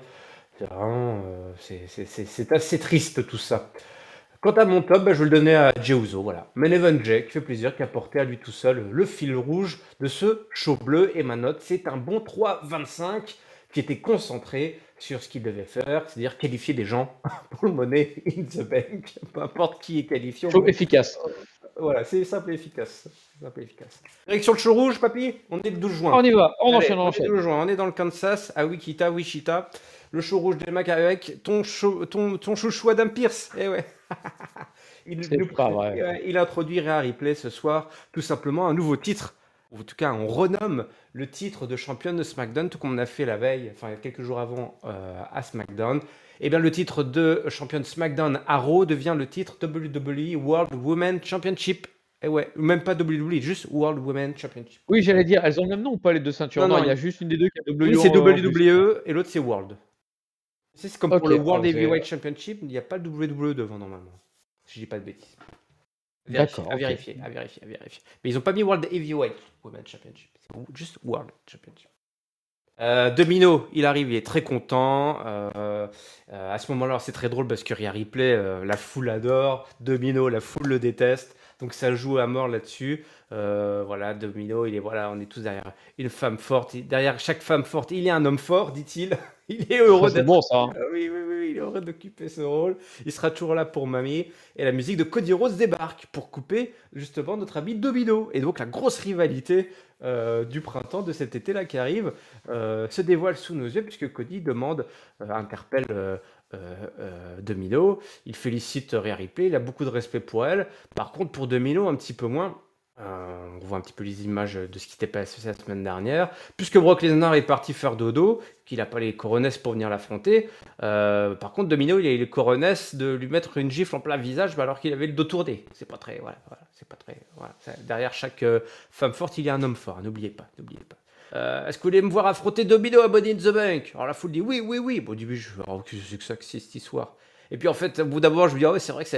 C'est vraiment, c'est assez triste tout ça. Quant à mon top, bah, je vais le donner à Jey Uso, voilà. Main Event Jey, qui fait plaisir, qui a porté à lui tout seul le fil rouge de ce show bleu. Et ma note, c'est un bon 3,25 qui était concentré sur ce qu'il devait faire, c'est-à-dire qualifier des gens pour le Money in the Bank. Peu importe qui est qualifié, Show efficace. Voilà, c'est simple et efficace. Simple et efficace. Direction le show rouge, papy. On est le 12 juin. On y va, on Allez, enchaîne, on on est le enchaîne. 12 juin. On est dans le Kansas, à Wichita. Le show rouge des Macs avec ton chouchou Adam Pearce. Eh ouais. C'est pas vrai. Ouais, il introduit Rhea Ripley ce soir, tout simplement un nouveau titre. Ou en tout cas, on renomme le titre de championne de SmackDown, tout comme on a fait la veille, enfin quelques jours avant à SmackDown. Eh bien, le titre de championne SmackDown à Raw devient le titre WWE World Women's Championship. Et ouais, même pas WWE, juste World Women's Championship. Oui, j'allais dire, elles ont le même nom ou pas les deux ceintures? Non, il y a juste une des deux qui a une W c'est en plus. WWE et l'autre c'est World. C'est comme pour Ok, le World alors, Heavyweight Championship, il n'y a pas de WWE devant normalement. Si je dis pas de bêtises. D'accord, À ok. vérifier. Mais ils n'ont pas mis World Heavyweight Women's Championship. C'est juste World Championship. Domino, il arrive, il est très content. À ce moment-là, c'est très drôle parce que Rhea Ripley, la foule adore. Domino, la foule le déteste. Donc ça joue à mort là-dessus. Voilà, Domino, on est tous derrière une femme forte. Derrière chaque femme forte, il y a un homme fort, dit-il. Il est heureux C'est d'être. bon ça. Hein. Oui, il est heureux d'occuper ce rôle. Il sera toujours là pour mamie. Et la musique de Cody Rhodes débarque pour couper justement notre ami Domino. Et donc la grosse rivalité du printemps de cet été là qui arrive se dévoile sous nos yeux puisque Cody interpelle Domino. Il félicite Rhea Ripley. Il a beaucoup de respect pour elle. Par contre, pour Domino, un petit peu moins. On voit un petit peu les images de ce qui s'était passé la semaine dernière. Puisque Brock Lesnar est parti faire dodo, qu'il n'a pas les coronesses pour venir l'affronter. Par contre, Domino, il a eu les coronesses de lui mettre une gifle en plein visage alors qu'il avait le dos tourné. C'est pas très. Voilà, c'est pas très. Voilà. Derrière chaque femme forte, il y a un homme fort. N'oubliez pas. Est-ce que vous voulez me voir affronter Domino à Money in the Bank? Alors la foule dit oui. Bon, au début, je vais qu'est-ce que ça que c'est cette histoire. Et puis en fait, au bout d'un moment, je me dis ah ouais, c'est vrai que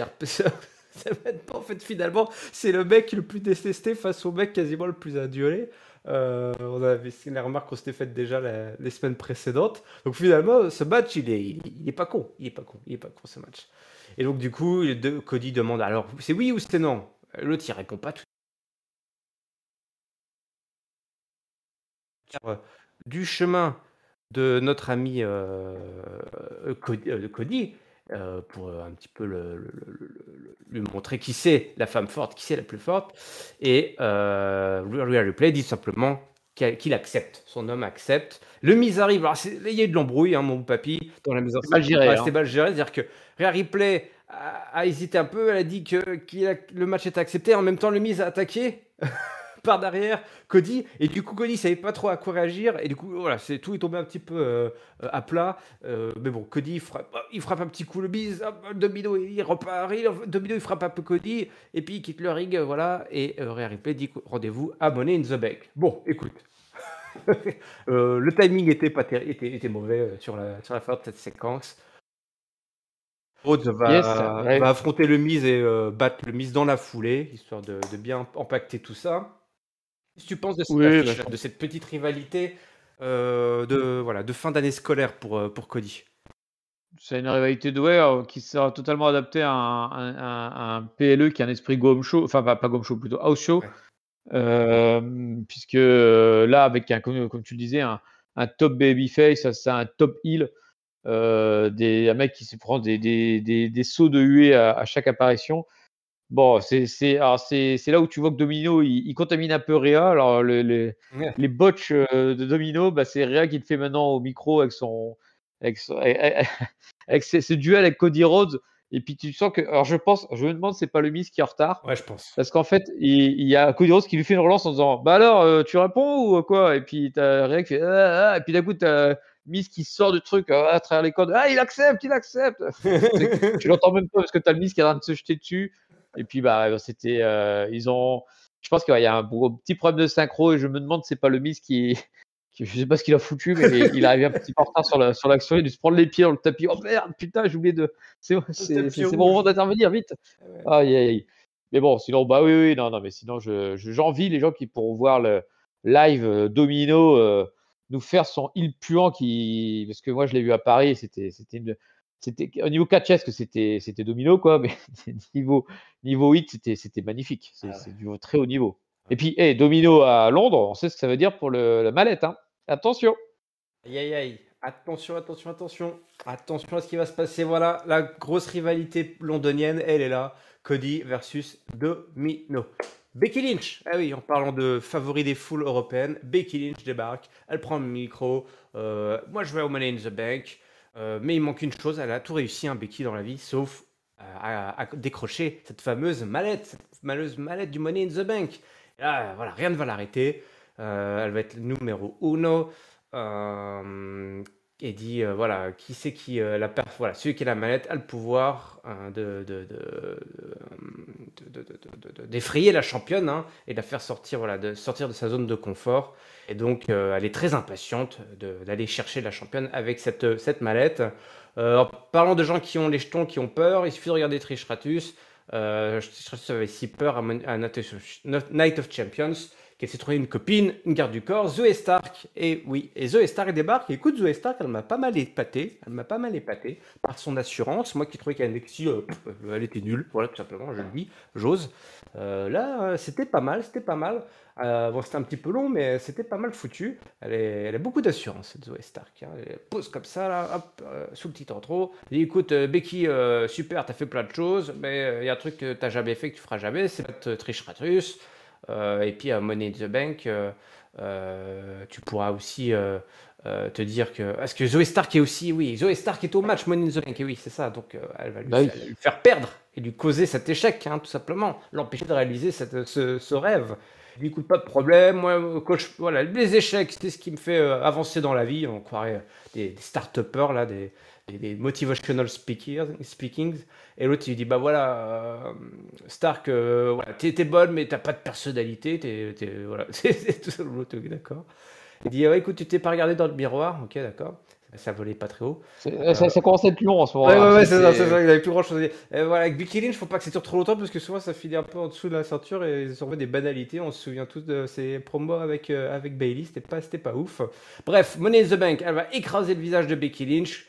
ça va être pas, en fait, finalement, c'est le mec le plus détesté face au mec quasiment le plus adulé. On avait les remarques qu'on s'était faites déjà les semaines précédentes. Donc finalement, ce match, il est pas con. Il est pas con ce match. Et donc du coup, Cody demande alors, c'est oui ou c'est non? L'autre, il répond pas tout. Du chemin de notre ami Cody, pour un petit peu lui montrer qui c'est la femme forte, qui c'est la plus forte. Et Rhea Ripley dit simplement qu'il accepte. Son homme accepte. Le Miz arrive. Alors, il y a eu de l'embrouille, hein, mon papy, dans la maison. C'est mal géré. C'était mal géré. C'est-à-dire que Rhea Ripley a hésité un peu. Elle a dit que le match était accepté. En même temps, le Miz a attaqué. Par derrière Cody, et du coup Cody savait pas trop à quoi réagir, et du coup voilà, tout est tombé un petit peu à plat, mais bon, Cody il frappe un petit coup le bise, Domino il repart, Domino il frappe un peu Cody, et puis il quitte le ring, voilà, et Rhea Ripley dit rendez-vous à Money in the Bank. Bon, écoute, le timing était mauvais sur la fin de cette séquence. Rhodes va affronter le Miz et battre le Miz dans la foulée, histoire de bien impacter tout ça. Qu'est-ce que tu penses de cette affiche, de cette petite rivalité de fin d'année scolaire pour Cody? C'est une rivalité de qui sera totalement adaptée à un PLE qui a un esprit go home show, enfin pas go home show, plutôt house show. Ouais. Puisque là, avec comme tu le disais, un top babyface, c'est un top heel, un mec qui se prend des sauts de huée à chaque apparition. Bon, c'est là où tu vois que Domino, il contamine un peu Rhea. Alors les botches de Domino, bah, c'est Rhea qui le fait maintenant au micro avec ce duel avec Cody Rhodes. Et puis tu sens que, alors je me demande c'est pas le Miz qui est en retard. Ouais, je pense. Parce qu'en fait, il y a Cody Rhodes qui lui fait une relance en disant bah alors tu réponds ou quoi? Et puis t'as Rhea qui fait et puis d'un coup t'as Miz qui sort du truc à travers les cordes. Ah, il accepte. Tu l'entends même pas parce que t'as le Miz qui est en train de se jeter dessus. Et puis c'était je pense qu'il y a un petit problème de synchro et je me demande si c'est pas le Miz qui je sais pas ce qu'il a foutu, mais il est arrivé un petit peu en retard sur l'action, il a dû se prendre les pieds dans le tapis. Oh merde, putain, j'ai oublié de. C'est mon moment d'intervenir, vite. Aïe, aïe. Mais bon, sinon, bah oui, non, mais sinon, j'envie les gens qui pourront voir le live Domino nous faire son heel puant parce que moi, je l'ai vu à Paris, c'était au niveau catchesque, c'était Domino, quoi, mais niveau hit, c'était magnifique. C'est du très haut niveau. Et puis, Domino à Londres, on sait ce que ça veut dire pour la mallette, hein. Attention. Aïe. Attention, attention, attention. Attention à ce qui va se passer. Voilà, la grosse rivalité londonienne, elle est là. Cody versus Domino. Becky Lynch, ah oui, en parlant de favoris des foules européennes, Becky Lynch débarque, elle prend le micro. Moi, je vais au Money in the Bank. Mais il manque une chose, elle a tout réussi, hein, Becky, dans la vie, sauf à décrocher cette fameuse mallette du Money in the Bank. Et là, voilà, rien ne va l'arrêter. Elle va être numéro uno. Et dit, voilà, qui c'est qui, voilà, celui qui a la mallette a le pouvoir d'effrayer la championne, hein, et de la faire sortir, voilà, de sortir de sa zone de confort. Et donc, elle est très impatiente d'aller chercher la championne avec cette mallette. En parlant de gens qui ont les jetons, qui ont peur, il suffit de regarder Trish Stratus. Trish Stratus avait si peur à Night of Champions qu'elle s'est trouvée une copine, une garde du corps, Zoe Stark. Et oui, et Zoe Stark débarque. Et écoute, Zoe Stark, elle m'a pas mal épaté. Elle m'a pas mal épaté par son assurance. Moi qui trouvais qu'elle elle était nulle, voilà, tout simplement, je le dis, j'ose. Là, c'était pas mal, c'était pas mal. Bon, c'était un petit peu long, mais c'était pas mal foutu. Elle a beaucoup d'assurance, cette Zoe Stark, hein. Elle pose comme ça, là, hop, sous le petit intro. Elle dit, écoute, Becky, super, t'as fait plein de choses, mais il y a un truc que t'as jamais fait, que tu feras jamais, c'est pas de Trish Stratus. Et puis à Money in the Bank, tu pourras aussi te dire que. Parce que Zoe Stark est aussi. Oui, Zoe Stark est au match Money in the Bank, et oui, c'est ça. Donc elle va Bah oui. lui faire perdre et lui causer cet échec, hein, tout simplement. L'empêcher de réaliser ce rêve. Il lui coûte pas de problème. Moi, coach, voilà, les échecs, c'est ce qui me fait avancer dans la vie. On croirait des start-upers, là, des motivational speakings. Et l'autre, il lui dit, bah voilà, Stark, voilà, t'es bonne, mais t'as pas de personnalité, voilà, c'est tout ça, l'autre, d'accord. Il dit, ouais, écoute, tu t'es pas regardé dans le miroir, ok, d'accord. Ça volait pas très haut. Ça commence à être long en ce Ouais, moment-là. c'est ça, il avait plus grand chose à dire. Et voilà, avec Becky Lynch, faut pas que ça dure trop longtemps parce que souvent ça finit un peu en dessous de la ceinture et ils envoient des banalités. On se souvient tous de ses promos avec Bayley, c'était pas ouf. Bref, Money in the Bank, elle va écraser le visage de Becky Lynch,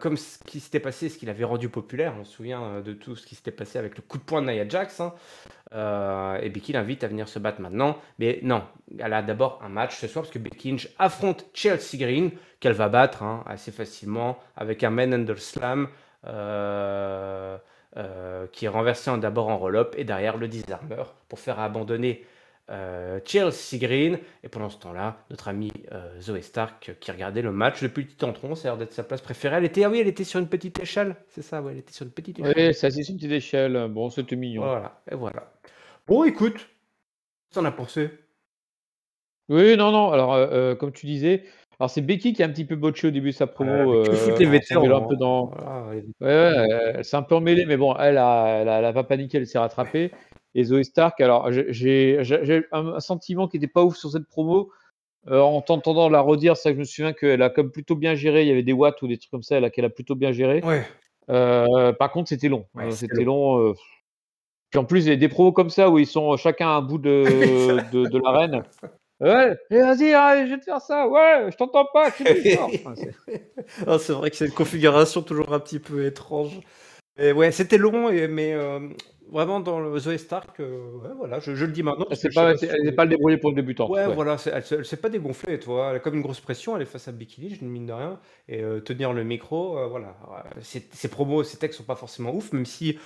comme ce qui s'était passé, ce qui l'avait rendu populaire. On se souvient de tout ce qui s'était passé avec le coup de poing de Nia Jax, hein. Et Becky l'invite à venir se battre maintenant. Mais non, elle a d'abord un match ce soir parce que Becky Lynch affronte Chelsea Green, qu'elle va battre, hein, assez facilement avec un Manhandle Slam qui est renversé d'abord en roll-up et derrière le disarmer pour faire abandonner Chelsea Green. Et pendant ce temps-là, notre amie Zoe Stark qui regardait le match depuis le petit entron, ça a l'air d'être sa place préférée. Elle était sur une petite échelle, c'est ça, ouais, elle était sur une petite échelle. Oui, c'est assis sur une petite échelle. Bon, c'était mignon. Voilà, et voilà. Bon, écoute, qu'est-ce que t'en as pensé? Oui, non. Alors, comme tu disais, alors c'est Becky qui a un petit peu botché au début de sa promo, Que foutent les en s'emmêlant un peu vétérans, dans. voilà, Elle s'est un peu emmêlée, mais bon, elle a pas paniqué, elle s'est rattrapée. Et Zoe Stark, alors j'ai un sentiment qui était pas ouf sur cette promo. En t'entendant la redire, c'est ça que je me souviens qu'elle a comme plutôt bien géré. Il y avait des watts ou des trucs comme ça, qu'elle a plutôt bien géré. Ouais, Par contre, c'était long. c'était C'était long. long. Puis en plus, il y a des promos comme ça où ils sont chacun à un bout de l'arène. Ouais, et vas-y, je vais te faire ça. Ouais, je t'entends pas, crie plus fort. Enfin, Ah, c'est vrai que c'est une configuration toujours un petit peu étrange. Et ouais, c'était long, mais vraiment dans le Zoé Stark, ouais, voilà, je le dis maintenant elle parce que s'est je sais pas, pas si elle s'est pas le débrouillée pour le débutant. ouais, Ouais. voilà, elle s'est pas dégonflée, toi. Elle a comme une grosse pression, elle est face à Becky Lynch, mine de rien. Et tenir le micro, voilà. Ses promos, ses textes sont pas forcément ouf, même si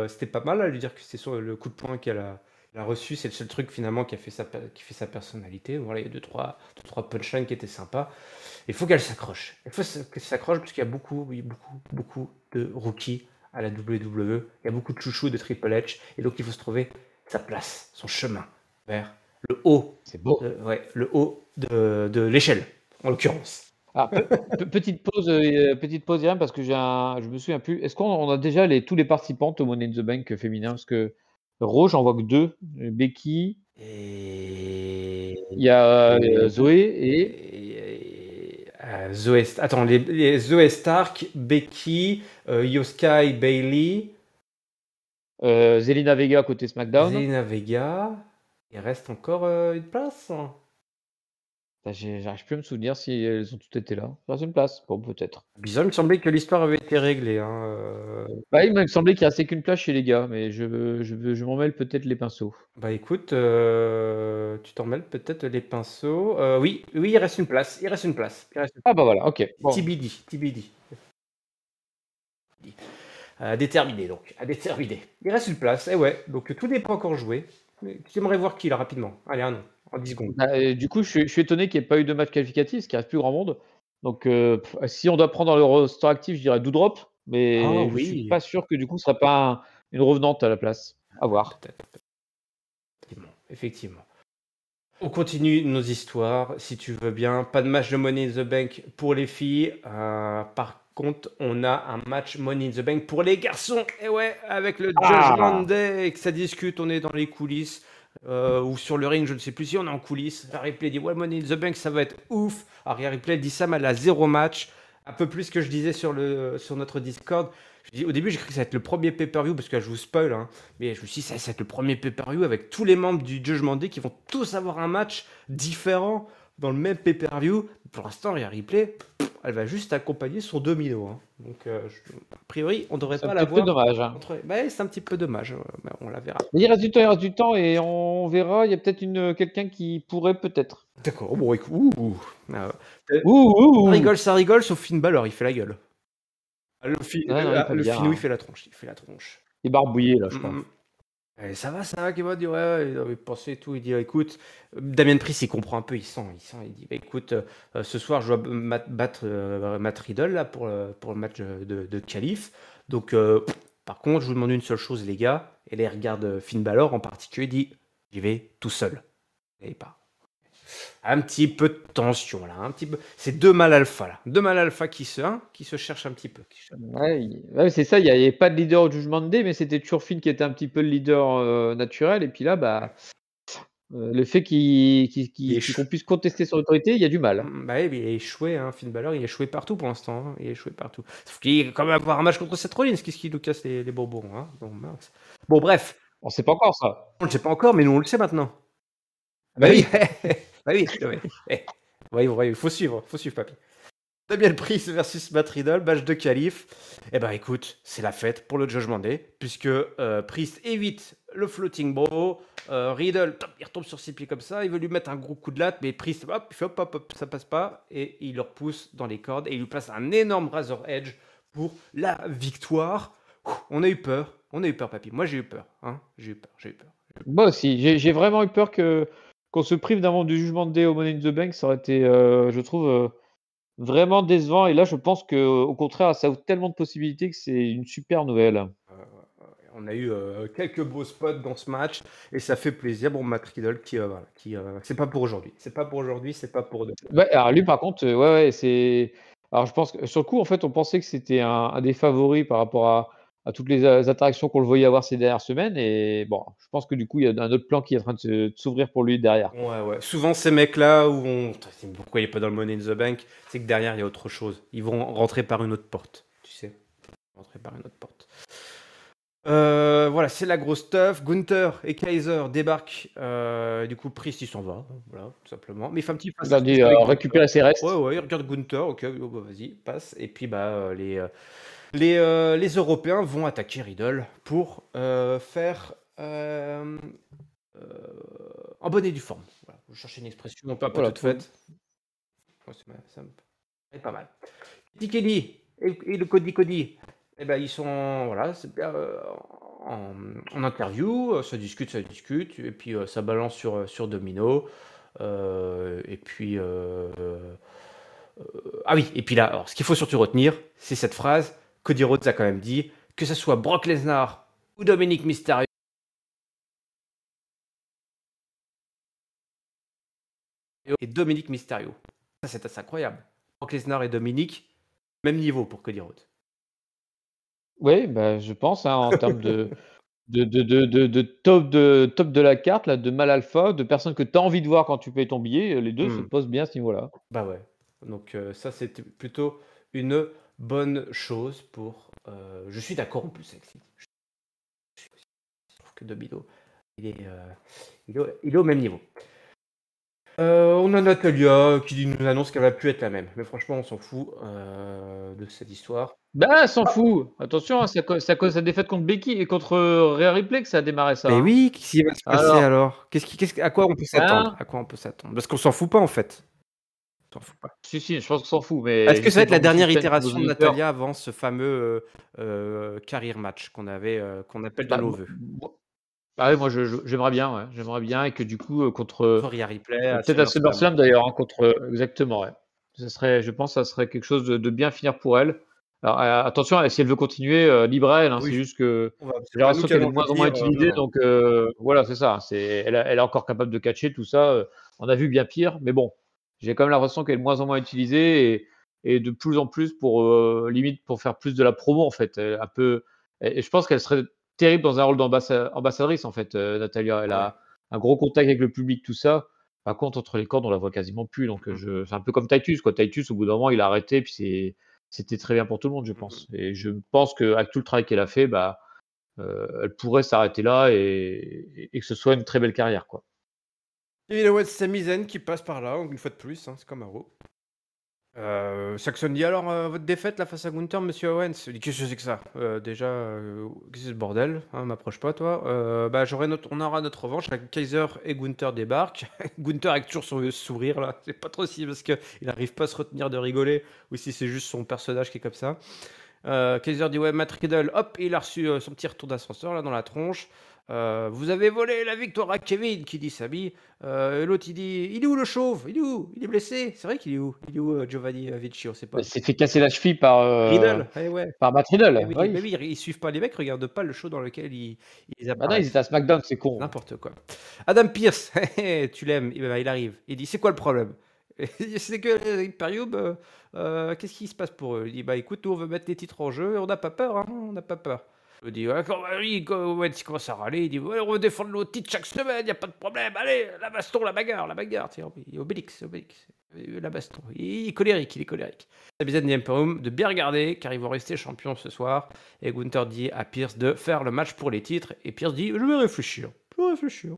c'était pas mal à lui dire que c'était sur le coup de poing qu'elle a reçu. C'est le seul truc finalement qui fait sa personnalité. Voilà, il y a deux, trois punchlines qui étaient sympas. Il faut qu'elle s'accroche. Il faut qu'elle s'accroche parce qu'il y a beaucoup de rookies à la WWE. Il y a beaucoup de chouchous de Triple H. Et donc il faut se trouver sa place, son chemin vers le haut, C'est beau. le haut de l'échelle, en l'occurrence. Alors, petite pause, Yann, parce que je me souviens plus. Est-ce qu'on a déjà tous les participantes au Money in the Bank féminin? Parce que Raw, j'en vois que deux. Becky, Et, il y a et- Zoé attends, les Zoé Stark, Becky, Io Sky, Bailey, Zelina Vega côté SmackDown. Zelina Vega. Il reste encore une place. J'arrive plus à me souvenir si elles ont toutes été là. Troisième place, bon peut-être. Bizarre, il me semblait que l'histoire avait été réglée, hein, Bah, il me semblait qu'il restait qu'une place chez les gars, mais je m'en mêle peut-être les pinceaux. Bah écoute, tu t'en mêles peut-être les pinceaux. Oui, oui, il reste une place. Il reste une place. Il reste une Ah bah voilà, OK. place. Bon. TBD, TBD. À déterminer donc, à déterminer. Il reste une place, et ouais, donc tout n'est pas encore joué. Mais tu aimerais voir qui là rapidement? Allez, un nom, en 10 secondes. Bah, du coup, je suis étonné qu'il y ait pas eu de match qualificatif, parce qu'il reste plus grand monde. Donc, si on doit prendre dans le roster actif, je dirais Doudrop, Ah mais je suis oui, pas sûr que du coup, ce serait pas une revenante à la place. À voir. peut-être, effectivement, effectivement. On continue nos histoires, si tu veux bien. Pas de match de Money in the Bank pour les filles. Par contre, on a un match Money in the Bank pour les garçons. Et ouais, avec le Judgment Ah! Day et que ça discute, on est dans les coulisses. Ou sur le ring, je ne sais plus si on est en coulisses. Harry Replay dit ouais, Money in the Bank, ça va être ouf. Harry Replay dit ça, mais elle a 0 match. Un peu plus que je disais sur notre Discord. Au début, j'ai cru que ça va être le premier pay-per-view parce que je vous spoil, hein, mais je me suis dit, ça va être le premier pay-per-view avec tous les membres du Judgment Day qui vont tous avoir un match différent dans le même pay-per-view. Pour l'instant, Rhea Ripley, elle va juste accompagner son domino, hein. Donc, a priori, on devrait C'est un pas la petit peu voir dommage, hein. entre. Bah, c'est un petit peu dommage, mais on la verra. Mais il reste du temps et on verra. Il y a peut-être quelqu'un qui pourrait peut-être. D'accord, bon, écoute, euh, Ouh, ouh, ouh! ça rigole, sauf Finn Balor, il fait la gueule. Ah non, il est pas Le bien, Finou, il hein. fait la tronche, il fait la tronche. Il est barbouillé là, je Mm, crois. mm. Ça va, Kevin dit ouais, ouais, il avait pensé et tout. Il dit écoute, Damien Priest il comprend un peu, il dit bah, écoute, ce soir je dois battre Matt Riddle là pour le match de qualif. Donc, par contre, je vous demande une seule chose, les gars. Et là, il regarde Finn Balor en particulier, il dit j'y vais tout seul. Et pas. Un petit peu de tension là, un petit peu. C'est deux mâles alpha là, deux mâles alpha qui se cherchent un petit peu. Ouais, c'est ça, il y avait pas de leader au Judgment Day, mais c'était toujours Finn qui était un petit peu le leader, naturel et puis là, bah, le fait Il est qu'on puisse contester son autorité, il y a du mal. Bah oui, mais il a échoué, hein, Finn Balor, il a échoué partout pour l'instant, hein, il a échoué partout. Sauf qu'il va quand même avoir un match contre Seth Rollins, qu'est-ce qui nous casse les bonbons, hein? Bon, mince. Bon, bref, On sait pas encore ça. on ne le sait pas encore, mais nous on le sait maintenant. Ah Bah bah oui, oui. bah oui, non, mais, voyez, faut suivre, papy. Damien Priest versus Matt Riddle, match de qualif. Eh ben écoute, c'est la fête pour le Judgment Day, puisque Priest évite le floating bro. Riddle, il retombe sur ses pieds comme ça, il veut lui mettre un gros coup de latte, mais Priest, hop, il fait hop, hop, hop, ça passe pas, et il le repousse dans les cordes, et il lui place un énorme Razor Edge pour la victoire. On a eu peur, papy. Moi j'ai eu peur, hein, j'ai eu peur. Moi aussi, j'ai vraiment eu peur qu'on se prive d'un membre du Judgment Day au Money in the Bank, ça aurait été, je trouve, vraiment décevant et là, je pense qu'au contraire, ça ouvre tellement de possibilités que c'est une super nouvelle. On a eu quelques beaux spots dans ce match et ça fait plaisir. Bon, Matt Riddle voilà, c'est pas pour aujourd'hui. C'est pas pour aujourd'hui, c'est pas pour demain. Ouais, alors lui par contre, ouais, ouais, c'est alors je pense que sur le coup, en fait, on pensait que c'était un des favoris par rapport à toutes les, interactions qu'on le voyait avoir ces dernières semaines et bon, je pense que du coup, il y a un autre plan qui est en train de s'ouvrir pour lui derrière. Ouais, ouais. Souvent, ces mecs-là, pourquoi il est pas dans le Money in the Bank, c'est que derrière, il y a autre chose. Ils vont rentrer par une autre porte, tu sais. Rentrer par une autre porte. Voilà, c'est la grosse stuff. Gunther et Kaiser débarquent. Du coup, Priest, il s'en va. Voilà, tout simplement. Mais il fait un petit Il a face-à-face dit, avec Gunther. récupérer ses restes. Ouais, ouais, il regarde Gunther. Ok, oh, bah, vas-y, passe. Et puis, bah, les Européens vont attaquer Riddle pour faire en bonne et due forme. Voilà. Je cherchais une expression un peu Voilà, toute faite. Ouais, ça me paraît pas mal. Eddie Kelly et le Cody, eh ben, ils sont voilà, en interview, ça discute, et puis ça balance sur Domino. Et puis. Ah oui, et puis là, alors, ce qu'il faut surtout retenir, c'est cette phrase. Cody Rhodes a quand même dit que ce soit Brock Lesnar ou Dominic Mysterio. Et Dominic Mysterio. Ça, c'est assez incroyable. Brock Lesnar et Dominic, même niveau pour Cody Rhodes. Oui, bah, je pense, hein, en termes de top de la carte, là, de mal alpha, de personnes que tu as envie de voir quand tu payes ton billet, les 2 se posent bien à ce niveau-là. Bah ouais. Donc ça, c'était plutôt une bonne chose pour. Je suis d'accord en plus avec City. Je trouve que Domino, il est au même niveau. On a Natalia qui nous annonce qu'elle va plus être la même. Mais franchement, on s'en fout de cette histoire. Bah, elle s'en fout. Attention, hein, c'est à cause de sa défaite contre Becky et contre Rhea Ripley que ça a démarré ça, Mais hein. oui, qu'est-ce qui va se passer Alors, alors? À quoi on peut s'attendre? hein? À quoi on peut s'attendre? Parce qu'on s'en fout pas en fait. On s'en fout pas. Si, si, je pense qu'on s'en fout, Est-ce mais que ça va j'essaie de être la vendre du dernière suspense pour nos itération de auditeurs. Natalia avant ce fameux career match qu'on appelle de Bah, nos vœux? ouais, moi j'aimerais bien, ouais. J'aimerais bien et que du coup, contre, Rhea Ripley à peut-être à SummerSlam. SummerSlam d'ailleurs, hein, exactement, ouais. Je pense que ça serait quelque chose de bien finir pour elle. Alors, attention, si elle veut continuer, libre à elle, hein. Oui, C'est juste que c'est j'ai pas nous l'impression qui qu'elle est allons de lui moins en moins dire, non, utilisée, non. donc voilà, c'est ça. Elle est encore capable de catcher tout ça, on a vu bien pire, mais bon, j'ai quand même l'impression qu'elle est de moins en moins utilisée et de plus en plus pour, limite pour faire plus de la promo en fait, un peu et je pense qu'elle serait terrible dans un rôle ambassadrice en fait, Natalya. Elle Ouais. a un gros contact avec le public, tout ça. Par contre, entre les cordes, on la voit quasiment plus. Donc, Mmh. c'est un peu comme Titus, quoi. Titus, au bout d'un moment, il a arrêté, puis c'était très bien pour tout le monde, je Mmh mh. pense. Et je pense qu'avec tout le travail qu'elle a fait, bah, elle pourrait s'arrêter là et que ce soit une très belle carrière, quoi. Et ouais, c'est Sami Zayn qui passe par là, une fois de plus, hein, c'est comme Arrow. Saxon dit: «Alors, votre défaite là face à Gunther, monsieur Owens?» Il dit: «Qu'est-ce que c'est que ça? Déjà, qu'est-ce que c'est ce bordel? Hein, m'approche pas toi. Bah, on aura notre revanche, là, Kaiser et Gunther débarquent». Gunther avec toujours son sourire là, c'est pas trop si parce qu'il arrive pas à se retenir de rigoler ou si c'est juste son personnage qui est comme ça. Kaiser dit: «Ouais, Matt Riddle», hop, il a reçu, son petit retour d'ascenseur là dans la tronche. «Vous avez volé la victoire à Kevin», qui dit Sami. Et l'autre il dit: «Il est où le chauve? Il est où? Il est blessé?» C'est vrai qu'il est où? Il est où, Giovanni Vinci? On sait Elle pas. s'est fait casser la cheville par, Riddle? Eh ouais. Matt Eh Riddle, oui, bah oui. oui, ils suivent pas les mecs, regardent pas le show dans lequel ils Bah non, ils étaient apparaissent. à SmackDown, c'est con. N'importe quoi. Adam Pearce, tu l'aimes, il arrive. Il dit: «C'est quoi le problème?» «C'est que Imperium, qu'est-ce qui se passe pour eux?» Il dit: «Bah écoute, nous on veut mettre les titres en jeu et on n'a pas peur, hein, on n'a pas peur». Il dit: «Ouais, Owens il commence à râler, il dit: «Ouais, on veut défendre nos titres chaque semaine, y a pas de problème, allez, la baston, la bagarre». Tu sais, Obélix, la baston. Il est colérique, il est colérique. Ça besoin de Imperium de bien regarder car ils vont rester champions ce soir. Et Gunther dit à Pierce de faire le match pour les titres. Et Pierce dit: «Je vais réfléchir, je vais réfléchir,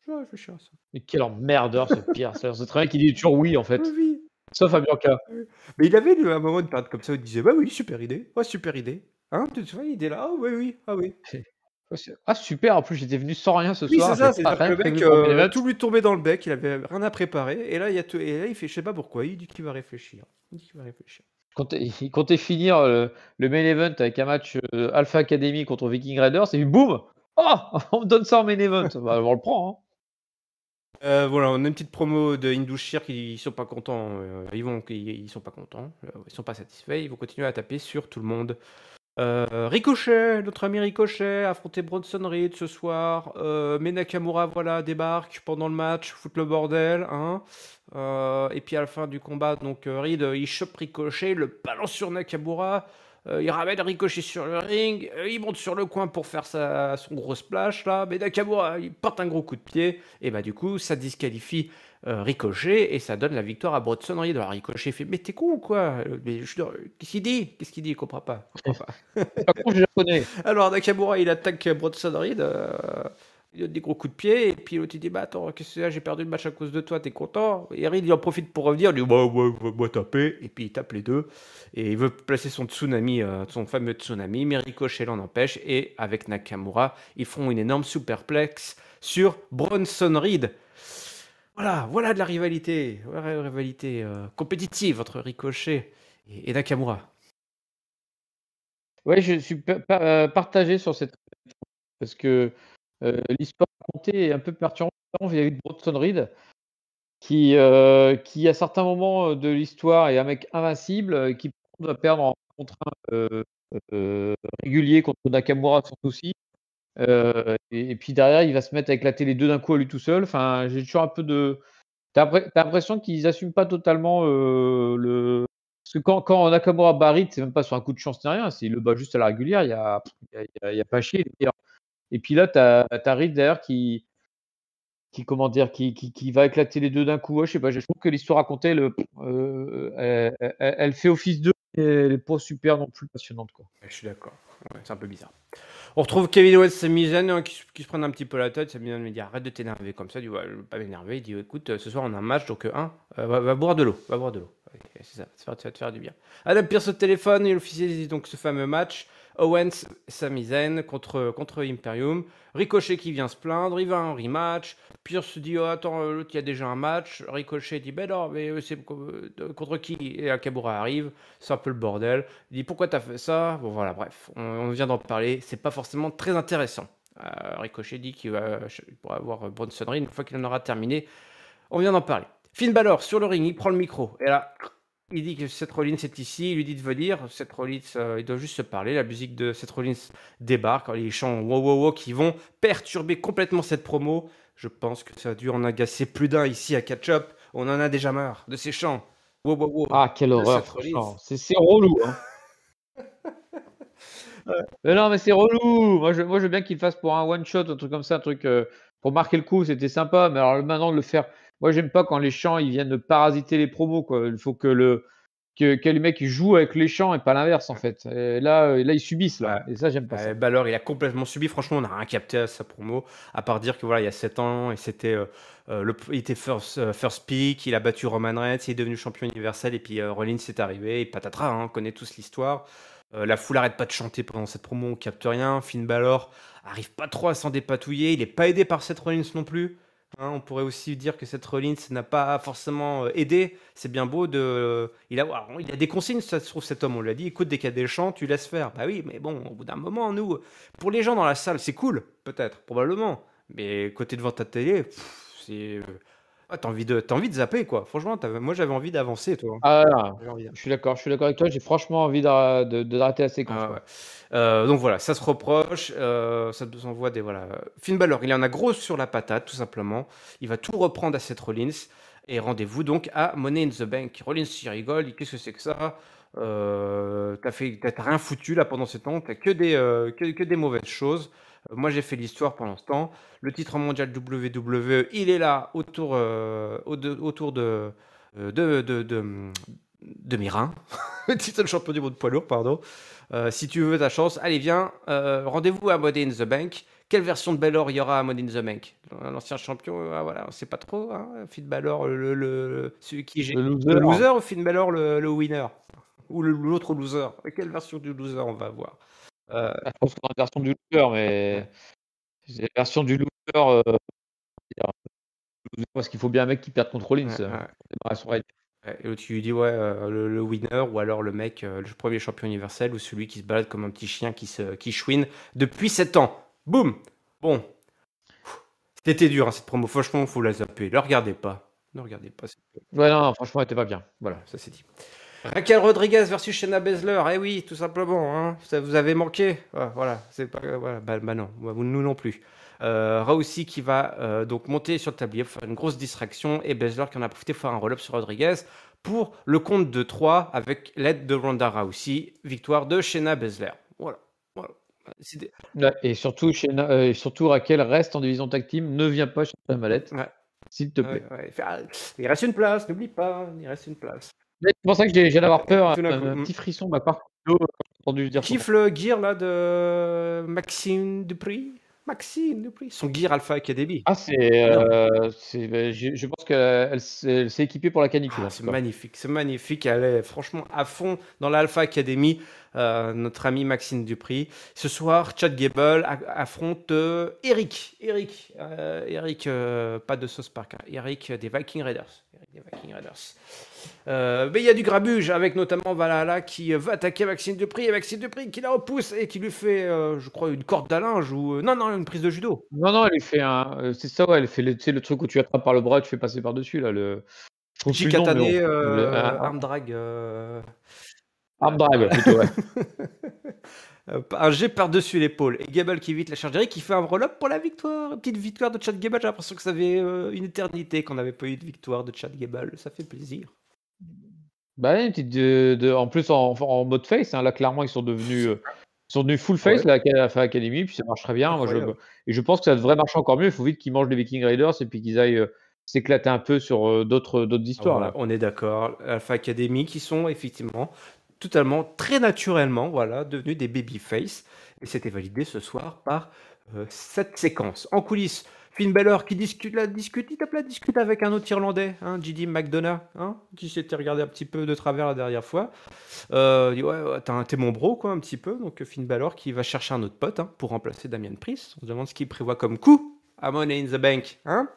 je vais réfléchir à ça». Mais quel emmerdeur ce Pierce. C'est très bien qu'il dit toujours oui, en Oui, fait. oui, Sauf à Bianca. oui. Mais il avait un moment une période comme ça où il disait: «Bah oui, super idée, ouais, super idée». Hein, tu te souviens, il était là: «Ah oui, oui, ah oui». Ah super, en plus j'étais venu sans rien ce Oui, c'est soir, ça, j'avais pas c'est-à-dire que rien le mec, prévu pour le main event. tout lui tombait dans le bec, il avait rien à préparer. Et là, il fait: «Je sais pas pourquoi», il dit qu'il va réfléchir. Il dit qu'il va réfléchir. Il comptait finir, le main event avec un match, Alpha Academy contre Viking Raiders et puis boum! Oh! On me donne ça en main event. Bah, on le prend, hein. Voilà, on a une petite promo de Indushir qui sont pas contents, ils sont pas contents, ils sont pas satisfaits, ils vont continuer à taper sur tout le monde. Ricochet, notre ami Ricochet a affronté Bronson Reed ce soir, mais Nakamura, voilà, débarque pendant le match, fout le bordel, hein. Et puis à la fin du combat, donc Reed, il chope Ricochet, le balance sur Nakamura, il ramène Ricochet sur le ring, il monte sur le coin pour faire son gros splash là, mais Nakamura, il porte un gros coup de pied, et bah du coup, ça disqualifie Ricochet et ça donne la victoire à Bronson Reed. Alors Ricochet fait: «Mais t'es con ou quoi? Mais qu'est-ce qu'il dit? Qu'est-ce qu'il dit? Il comprend pas, il comprend pas». Par contre, japonais. Alors Nakamura, il attaque Bronson Reed, il donne des gros coups de pied, et puis l'autre il dit: «Bah attends, qu'est-ce que c'est là? J'ai perdu le match à cause de toi, t'es content?» Et Reed il en profite pour revenir, il dit: «Bah ouais, va taper», et puis il tape les deux, et il veut placer son tsunami, son fameux tsunami, mais Ricochet l'en empêche, et avec Nakamura, ils font une énorme superplex sur Bronson Reed. Voilà de la rivalité, voilà une rivalité compétitive entre Ricochet et Nakamura. Ouais, je suis partagé sur cette parce que, l'histoire racontée est un peu perturbante vis-à-vis de Bronson Reed qui à certains moments, de l'histoire est un mec invincible, qui va perdre en contre un, régulier contre Nakamura sans souci, et puis derrière il va se mettre à éclater les 2 d'un coup à lui tout seul. Enfin, j'ai toujours un peu de tu as l'impression qu'ils assument pas totalement, le parce que quand Nakamura bat Reed, c'est même pas sur un coup de chance ni rien, c'est il le bat juste à la régulière, il y a pas à chier, il est meilleur. Et puis là, tu as Reed derrière qui comment dire? Qui va éclater les 2 d'un coup. Ouais, je sais pas, je trouve que l'histoire racontée elle fait office d'eux et elle est pas super non plus passionnante, quoi. Ouais, je suis d'accord. Ouais, c'est un peu bizarre. On retrouve Kevin Owens et Sami Zayn qui se prennent un petit peu la tête. Sami Zayn me dit arrête de t'énerver comme ça. Il dit ouais, je veux pas m'énerver. Il dit écoute, ce soir on a un match donc va boire de l'eau. Va boire de l'eau. Ok, c'est ça, ça va te faire du bien. Adam Pearce au téléphone et officialise donc ce fameux match. Owens, Sami Zayn contre Imperium. Ricochet qui vient se plaindre. Il va à un rematch. Pierce dit oh, attends, l'autre il y a déjà un match. Ricochet dit ben non, mais c'est contre qui? Et Nakamura arrive. C'est un peu le bordel. Il dit pourquoi t'as fait ça? Bon voilà, bref, on vient d'en parler. C'est pas forcément très intéressant. Ricochet dit qu'il pourra avoir Bronson Reed une fois qu'il en aura terminé. On vient d'en parler. Finn Balor sur le ring, il prend le micro. Et là, il dit que Seth Rollins est ici. Il lui dit de venir. Seth Rollins, il doit juste se parler. La musique de Seth Rollins débarque. Les chants wow wow wow qui vont perturber complètement cette promo. Je pense que ça a dû en agacer plus d'un ici à Catch Up. On en a déjà marre de ces chants. Wow wow wow. Ah, quelle horreur, Seth Rollins. franchement. C'est relou, hein. Mais non, mais c'est relou. Moi, je veux bien qu'il fasse pour un one shot, un truc comme ça, un truc pour marquer le coup, c'était sympa. Mais alors maintenant de le faire, moi j'aime pas quand les chants ils viennent parasiter les promos, quoi. Il faut que les mecs ils jouent avec les chants et pas l'inverse en fait. Et là ils subissent là. Ouais. Et ça j'aime pas ça. Balor, il a complètement subi. Franchement, on n'a rien capté à sa promo, à part dire que voilà, il y a 7 ans, et c'était il était first pick, il a battu Roman Reigns, il est devenu champion universel, et puis Rollins est arrivé, et patatras, hein, on connaît tous l'histoire. La foule arrête pas de chanter pendant cette promo, on capte rien. Finn Balor arrive pas trop à s'en dépatouiller, il est pas aidé par Seth Rollins non plus. Hein, on pourrait aussi dire que Seth Rollins n'a pas forcément aidé. C'est bien beau de. Il a des consignes, ça se trouve, cet homme. On l'a dit écoute, dès qu'il y a des chants, tu laisses faire. Bah oui, mais bon, au bout d'un moment, nous, pour les gens dans la salle, c'est cool, peut-être, probablement. Mais côté devant ta télé, c'est. T'as envie de zapper, quoi. Franchement, moi, j'avais envie d'avancer, toi. Ah, J'avais envie. je suis d'accord avec toi. J'ai franchement envie d'arrêter la séquence. Ah quoi. ouais. Donc voilà, ça se reproche, ça nous envoie des voilà. Finn Balor, il en a gros sur la patate, tout simplement. Il va tout reprendre à Seth Rollins. Et rendez-vous donc à Money in the Bank. Rollins s'y rigole, il dit qu'est-ce que c'est que ça? T'as rien foutu là pendant ce temps, t'as que des mauvaises choses. Moi j'ai fait l'histoire pendant ce temps. Le titre mondial WWE, il est là autour de mes reins. Le titre de champion du monde poids lourd, pardon. Si tu veux ta chance, allez viens, rendez-vous à Money in the Bank. Quelle version de Balor il y aura à Money in the Bank? L'ancien champion, voilà, on sait pas trop. Hein. Finn Balor, celui qui Le le loser. loser ou Finn Balor le winner? Ou l'autre loser? Quelle version du loser on va avoir? Je pense qu'on a une version du loser, mais c'est la version du loser. Parce qu'il faut bien un mec qui perde contre Rollins. Ouais, ouais. pour démarrer son règne. Et tu lui dis ouais, le winner ou alors le mec, le premier champion universel ou celui qui se balade comme un petit chien qui chouine depuis 7 ans. Boum. Bon. C'était dur hein, cette promo. Franchement, faut la zapper. Ne regardez pas. Ne regardez pas. Ouais, non, franchement, elle était pas bien. Voilà, ça c'est dit. Raquel Rodriguez versus Shayna Baszler. Eh oui, tout simplement. Hein. Ça vous avez manqué. Voilà, c'est pas. Voilà, bah non, nous non plus. Rousey qui va donc monter sur le tablier pour faire une grosse distraction et Baszler qui en a profité pour faire un roll-up sur Rodriguez pour le compte de 3 avec l'aide de Ronda Rousey. Victoire de Shayna Baszler. Voilà. Ouais, et surtout, Raquel reste en division tag team. Ne viens pas chercher la mallette. Ouais. S'il te plaît. Ouais. Il reste une place, n'oublie pas. Il reste une place. C'est pour ça que j'ai d'avoir peur. Tout d'un coup, Un petit frisson m'a pas entendu dire. Kiffe le gear là de Maxime Dupri. Son gear Alpha Academy. Ah, je pense qu'elle s'est équipée pour la canicule. C'est magnifique. Elle est franchement à fond dans l'Alpha Academy. Notre ami Maxime Dupri. Ce soir, Chad Gable affronte Eric. Eric, pas de Sauce Park. Hein. Eric des Viking Raiders. Mais il y a du grabuge avec notamment Valhalla qui veut attaquer Maxime Dupri et Maxime Dupri qui la repousse et qui lui fait, je crois, une corde à linge ou non, une prise de judo. Non, elle lui fait c'est ça, ouais, elle fait le truc où tu attrapes par le bras et tu fais passer par-dessus là. Chikatane, arm drag. Arm drag, plutôt, ouais. Un jet par-dessus l'épaule. Et Gable qui évite la charge d'Eric qui fait un roll-up pour la victoire. Une petite victoire de Chad Gable. J'ai l'impression que ça fait une éternité qu'on n'avait pas eu de victoire de Chad Gable. Ça fait plaisir. Bah, une petite en plus en mode face. Hein, là, clairement, ils sont devenus full face, la Academy, puis ça marche très bien. Moi, je pense que ça devrait marcher encore mieux. Il faut vite qu'ils mangent les Viking Raiders et puis qu'ils aillent s'éclater un peu sur d'autres histoires. Là. On est d'accord. Alpha Academy qui sont effectivement totalement, très naturellement, voilà, devenus des babyface. Et c'était validé ce soir par cette séquence. En coulisses, Finn Balor qui il tape la discute avec un autre Irlandais, hein, JD McDonough, hein, qui s'était regardé un petit peu de travers la dernière fois. Il dit ouais, t'es mon bro, quoi, un petit peu. Donc Finn Balor qui va chercher un autre pote, hein, pour remplacer Damien Priest. On se demande ce qu'il prévoit comme coup à Money in the Bank, hein.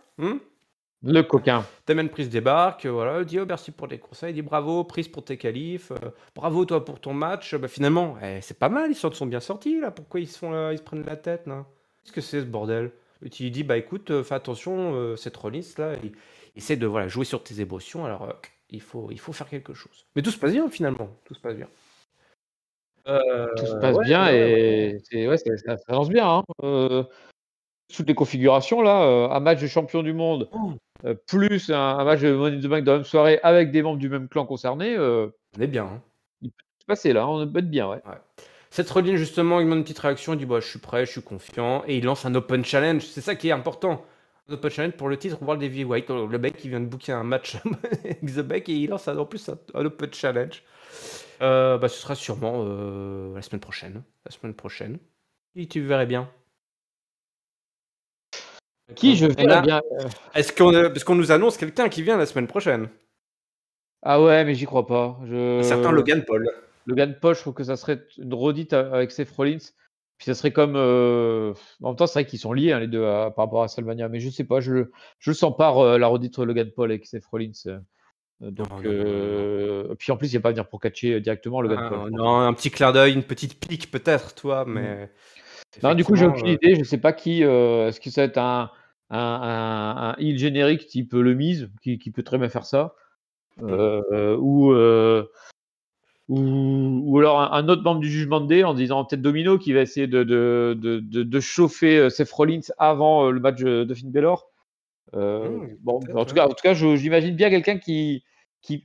Le coquin. Damien Priest débarque, voilà, il dit oh, merci pour les conseils, il dit bravo Priest pour tes qualifs, bravo toi pour ton match. Bah, finalement, c'est pas mal, ils s'en sont bien sortis là. Pourquoi ils se prennent la tête là? Qu'est-ce que c'est ce bordel? Et tu lui dis bah écoute, fais attention, cette Rollins là, il essaie de voilà, jouer sur tes émotions, alors il faut faire quelque chose. Mais tout se passe bien finalement, tout se passe bien. Tout se passe Ouais, bien ouais, ouais. et ça lance bien. Hein. Toutes les configurations là, un match de champion du monde, Oh, plus un match de Money in the Bank dans la même soirée avec des membres du même clan concernés, on est bien, hein. il peut tout se passer là, on peut être bien, ouais. Ouais. Seth Rollins, justement, il demande une petite réaction, il dit bah, je suis prêt, je suis confiant, et il lance un Open Challenge. C'est ça qui est important. Un Open Challenge pour le titre World Heavyweight. Le mec, il vient de booker un match avec The Beck et il lance en plus un Open Challenge. Bah, ce sera sûrement la semaine prochaine. La semaine prochaine. Et tu verrais bien. Qui je verrais bien. Parce qu'on nous annonce quelqu'un qui vient la semaine prochaine. Ah ouais, mais j'y crois pas. Un certain Logan Paul. Logan Paul, je trouve que ça serait une redite avec Seth Rollins. Puis ça serait comme. En même temps, c'est vrai qu'ils sont liés, hein, les deux, par rapport à Salmania. Mais je sais pas, je le sens pas, la redite Logan Paul avec Seth Rollins. Donc, Non. puis en plus, il va pas venir pour catcher directement Logan Paul. Non, un petit clin d'œil, une petite pique peut-être, toi, mais. Non, du coup, j'ai Effectivement, aucune idée. Je sais pas qui. Est-ce que ça va être un heel générique type Le Miz, qui peut très bien faire ça, ou alors un autre membre du Jugement Day en disant peut-être Domino qui va essayer de chauffer Seth Rollins avant le match de Finn Balor. Bon, en tout cas, j'imagine bien quelqu'un qui.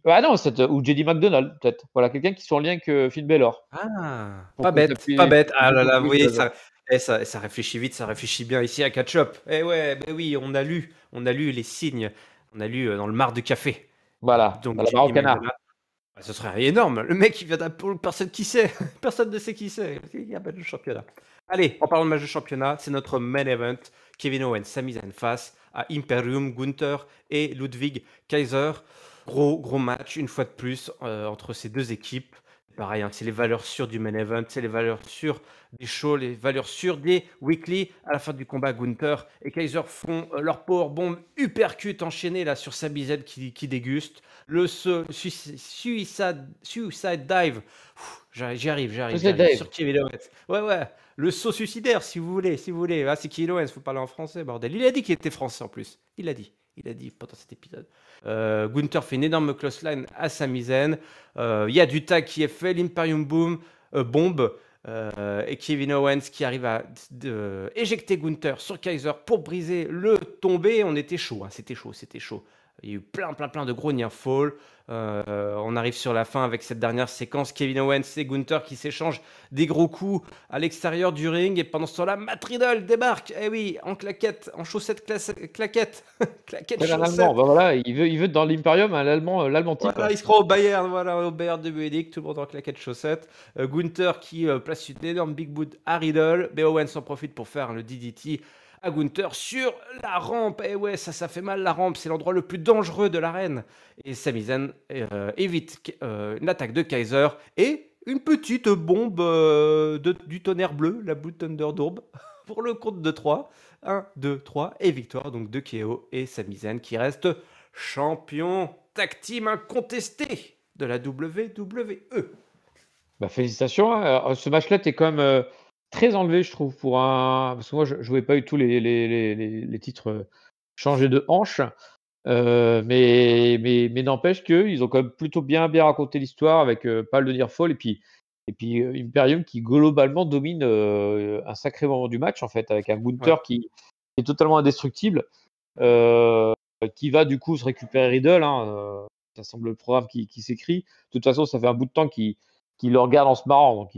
Ah non, ou JD McDonald, peut-être. Voilà, quelqu'un qui soit en lien avec Finn Balor. Ah, Pour pas que ça bête, pas puisse bête. Ah là là, plus, oui, ça réfléchit vite, ça réfléchit bien ici à Catch-up. Eh ouais, ben oui, on a lu les signes, on a lu dans le mar de café. voilà, Donc dans la JD Marocana. McDonagh, bah, ce serait énorme. Le mec, il vient d'un pôle, personne qui sait, personne ne sait qui c'est. Il y a pas de championnat. Allez, en parlant de match de championnat, c'est notre main event. Kevin Owens, Sami Zayn face à Imperium, Gunther et Ludwig Kaiser. Gros match, une fois de plus, entre ces deux équipes. Pareil, hein, c'est les valeurs sûres du main event, c'est les valeurs sûres des shows, les valeurs sûres des weekly. À la fin du combat, Gunther et Kaiser font leur powerbomb uppercut enchaîné là sur Sami Zayn qui déguste. Le suicide dive. J'y arrive. Sur Kevin Owens. Ouais. Le saut suicidaire, si vous voulez. Ah, c'est Kevin Owens, faut parler en français, bordel. Il a dit qu'il était français en plus. Il a dit pendant cet épisode. Gunther fait une énorme clothesline à Sami Zayn. Il y a du tag qui est fait, l'Imperium Boom, bombe. Et Kevin Owens qui arrive à éjecter Gunther sur Kaiser pour briser le tombé. On était chaud, hein, c'était chaud. Il y a eu plein de gros near fall. On arrive sur la fin avec cette dernière séquence. Kevin Owens et Gunther qui s'échangent des gros coups à l'extérieur du ring. Et pendant ce temps-là, Matt Riddle débarque. Eh oui, en claquette, en chaussette claquette. Claquette Allemand, bah voilà, il veut dans l'Imperium, hein, l'allemand type. Voilà, il se croit au Bayern, au Bayern de Munich, tout le monde en claquette chaussette. Gunther qui place une énorme big boot à Riddle. Mais Owens en profite pour faire le DDT à Gunther sur la rampe. Et ouais, ça fait mal la rampe, c'est l'endroit le plus dangereux de l'arène. Et Sami Zayn évite une attaque de Kaiser et une petite bombe du tonnerre bleu, la Blue Thunderdome, pour le compte de 3. 1, 2, 3 et victoire donc de KO et Sami Zayn qui reste champion tag team incontesté de la WWE. Bah, félicitations, hein. Ce match-là était quand même très enlevé, je trouve, parce que moi, je ne voyais pas du tout les titres changer de hanche. Mais n'empêche qu'ils ont quand même plutôt bien raconté l'histoire avec pas mal de near fall. Et puis Imperium qui globalement domine un sacré moment du match, en fait, avec un Gunther qui est totalement indestructible, qui va du coup se récupérer Riddle. Hein, ça semble le programme qui s'écrit. De toute façon, ça fait un bout de temps qu'il le regarde en se marrant, donc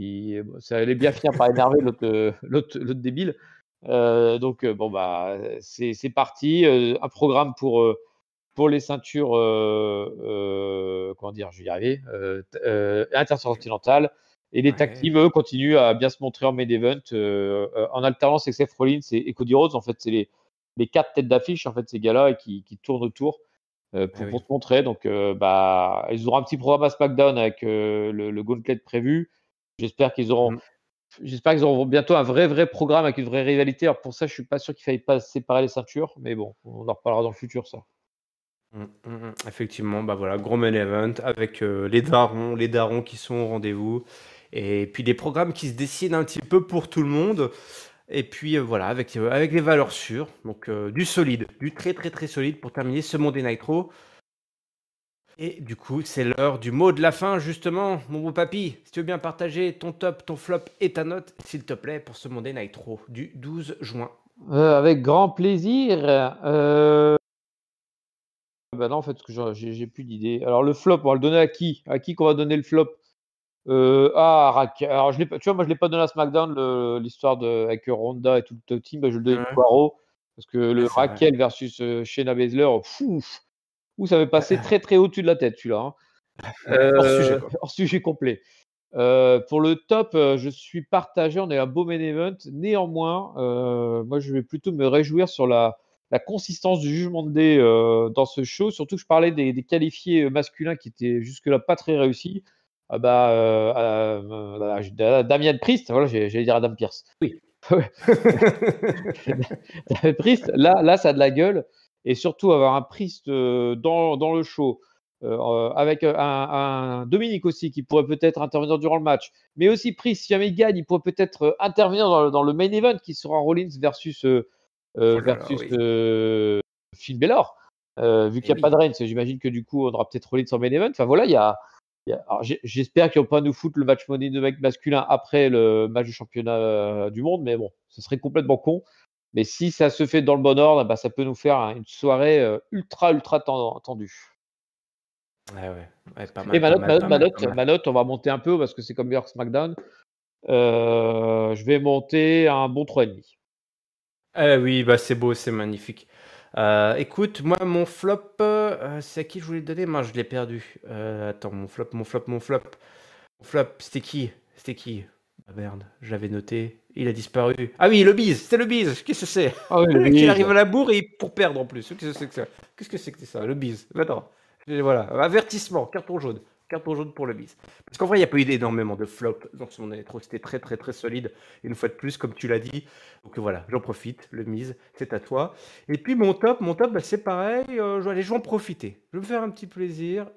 ça allait bien finir par énerver l'autre débile. Donc bon bah c'est parti, un programme pour pour les ceintures, comment dire, je vais y arriver, intercontinentales. Et les tag Ouais. teams, eux, continuent à bien se montrer en main event, en alternance avec Seth Rollins et Cody Rhodes. En fait, c'est les 4 têtes d'affiche, en fait, ces gars-là, et qui tournent autour pour Oui. se montrer. Donc, ils auront un petit programme à SmackDown avec le Gauntlet prévu. J'espère qu'ils auront Mhm. J'espère qu'ils auront bientôt un vrai programme avec une vraie rivalité. Alors pour ça, je suis pas sûr qu'il faille pas séparer les ceintures, mais bon, on en reparlera dans le futur, ça. Effectivement, bah voilà, gros main event avec les darons qui sont au rendez-vous. Et puis des programmes qui se dessinent un petit peu pour tout le monde. Et puis voilà, avec les valeurs sûres. Donc du solide, du très très très solide pour terminer ce Monday Nitro. Et du coup, c'est l'heure du mot de la fin, justement, mon beau papy. Si tu veux bien partager ton top, ton flop et ta note, s'il te plaît, pour ce Monday Nitro du 12 juin. Avec grand plaisir. Bah non, en fait, parce que j'ai plus d'idées. Alors le flop, on va le donner à qui? À qui qu'on va donner le flop? Alors je l'ai pas, tu vois, moi je l'ai pas donné à SmackDown, l'histoire avec Ronda et tout le team. Bah, je le donne Ouais, à Raw, parce que ouais, le c'est vrai. Raquel versus Shayna Baszler, ça m'est passé très très au-dessus de la tête, celui-là, hein. Hors sujet, quoi. Hors sujet complet. Pour le top, je suis partagé. On est un beau main event. Néanmoins, moi, je vais plutôt me réjouir sur la consistance du Jugement Day dans ce show. Surtout que je parlais des qualifiés masculins qui étaient jusque-là pas très réussis. Ah bah, Damian Priest, voilà, j'allais dire Adam Pearce. Oui. Ouais. Damian Priest, là, ça a de la gueule. Et surtout, avoir un Priest dans le show, avec un Dominique aussi qui pourrait peut-être intervenir durant le match, mais aussi Priest, si jamais il gagne, il pourrait peut-être intervenir dans le main event qui sera Rollins versus Oh là là, oui. Finn Balor. Vu qu'il Eh n'y a pas oui. de Reigns, j'imagine que du coup, on aura peut-être Rollins en main event. Enfin voilà, alors, j'espère qu'ils vont pas nous foutre le match Money in the Bank masculin après le match du championnat du monde, mais bon, ce serait complètement con. Mais si ça se fait dans le bon ordre, bah, ça peut nous faire une soirée ultra tendue. Ouais, ouais. Ouais, pas Et mal, pas mal, pas mal, pas mal. ma note, on va monter un peu parce que c'est comme York SmackDown. Je vais monter à un bon 3,5. Oui, bah c'est beau, c'est magnifique. Écoute, moi, mon flop, c'est à qui je voulais le donner? Moi, je l'ai perdu. Attends, mon flop. Mon flop, c'était qui? C'était qui? Ah merde, je l'avais noté. Il a disparu. Ah oui, le bise, c'est le bise. Qu'est-ce que c'est? Ah oui, Le le mec, il bise. arrive à la bourre et pour perdre en plus. Qu'est-ce que c'est que ça? Qu'est-ce que c'est que ça? Le bise. Attends. Et voilà, avertissement, carton jaune. Carton jaune pour le bise. Parce qu'en vrai, il n'y a pas eu énormément de flops dans ce monde électro. C'était très, très, très solide. Une fois de plus, comme tu l'as dit. Donc voilà, j'en profite. Le mise, c'est à toi. Et puis mon top, bah, c'est pareil. Je vais en profiter. Je vais me faire un petit plaisir.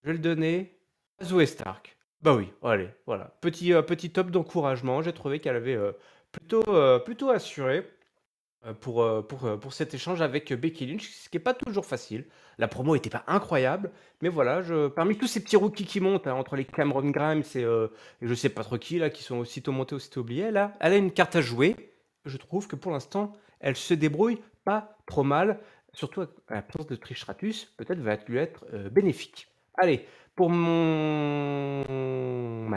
Je vais le donner à Zoé Stark. Bah oui, allez, voilà. Petit top d'encouragement. J'ai trouvé qu'elle avait plutôt assuré pour cet échange avec Becky Lynch, ce qui n'est pas toujours facile. La promo n'était pas incroyable, mais voilà, parmi tous ces petits rookies qui montent, hein, entre les Cameron Grimes et je sais pas trop qui, là, qui sont aussitôt montés, aussitôt oubliés, là, elle a une carte à jouer. Je trouve que pour l'instant, elle se débrouille pas trop mal, surtout à l'absence de Trish Stratus, peut-être va lui être bénéfique. Allez, pour ma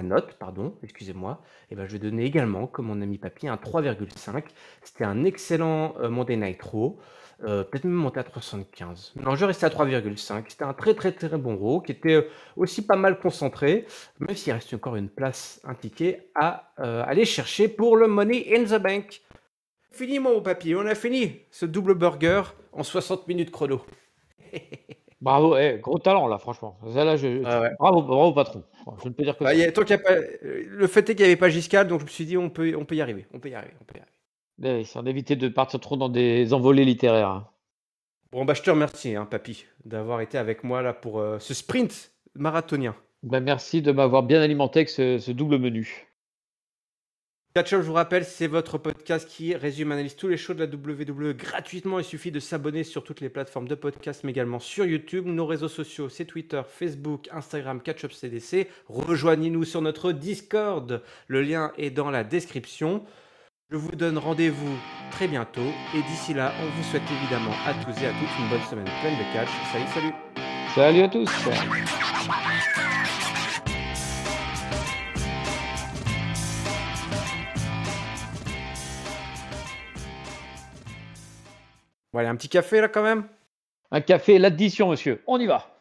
note, pardon, excusez-moi, eh ben, je vais donner également, comme mon ami Papy, un 3,5. C'était un excellent Monday Night Raw, peut-être même monté à 3,75. Non, je restais à 3,5. C'était un très très très bon Raw qui était aussi pas mal concentré, même s'il reste encore une place, un ticket à aller chercher pour le Money in the Bank. Fini mon papy, on a fini ce double burger en 60 minutes chrono. Bravo, gros talent là, franchement. Ça, là, Ouais, ouais. bravo patron. Je ne peux dire que Bah, ça. tant qu'il y a pas, le fait est qu'il n'y avait pas Giscard, donc je me suis dit on peut y arriver, on peut y arriver, on peut y arriver. Oui, c'est d'éviter de partir trop dans des envolées littéraires, hein. Bon, bah, je te remercie, hein, papy, d'avoir été avec moi là pour ce sprint marathonien. Ben, merci de m'avoir bien alimenté avec ce double menu. Catch-up, je vous rappelle, c'est votre podcast qui résume, analyse tous les shows de la WWE gratuitement. Il suffit de s'abonner sur toutes les plateformes de podcast, mais également sur YouTube. Nos réseaux sociaux, c'est Twitter, Facebook, Instagram, Catch-up CDC. Rejoignez-nous sur notre Discord. Le lien est dans la description. Je vous donne rendez-vous très bientôt. Et d'ici là, on vous souhaite évidemment à tous et à toutes une bonne semaine pleine de catch. Salut, salut! Salut à tous. Bon, allez, un petit café là quand même? Un café, l'addition, monsieur. On y va.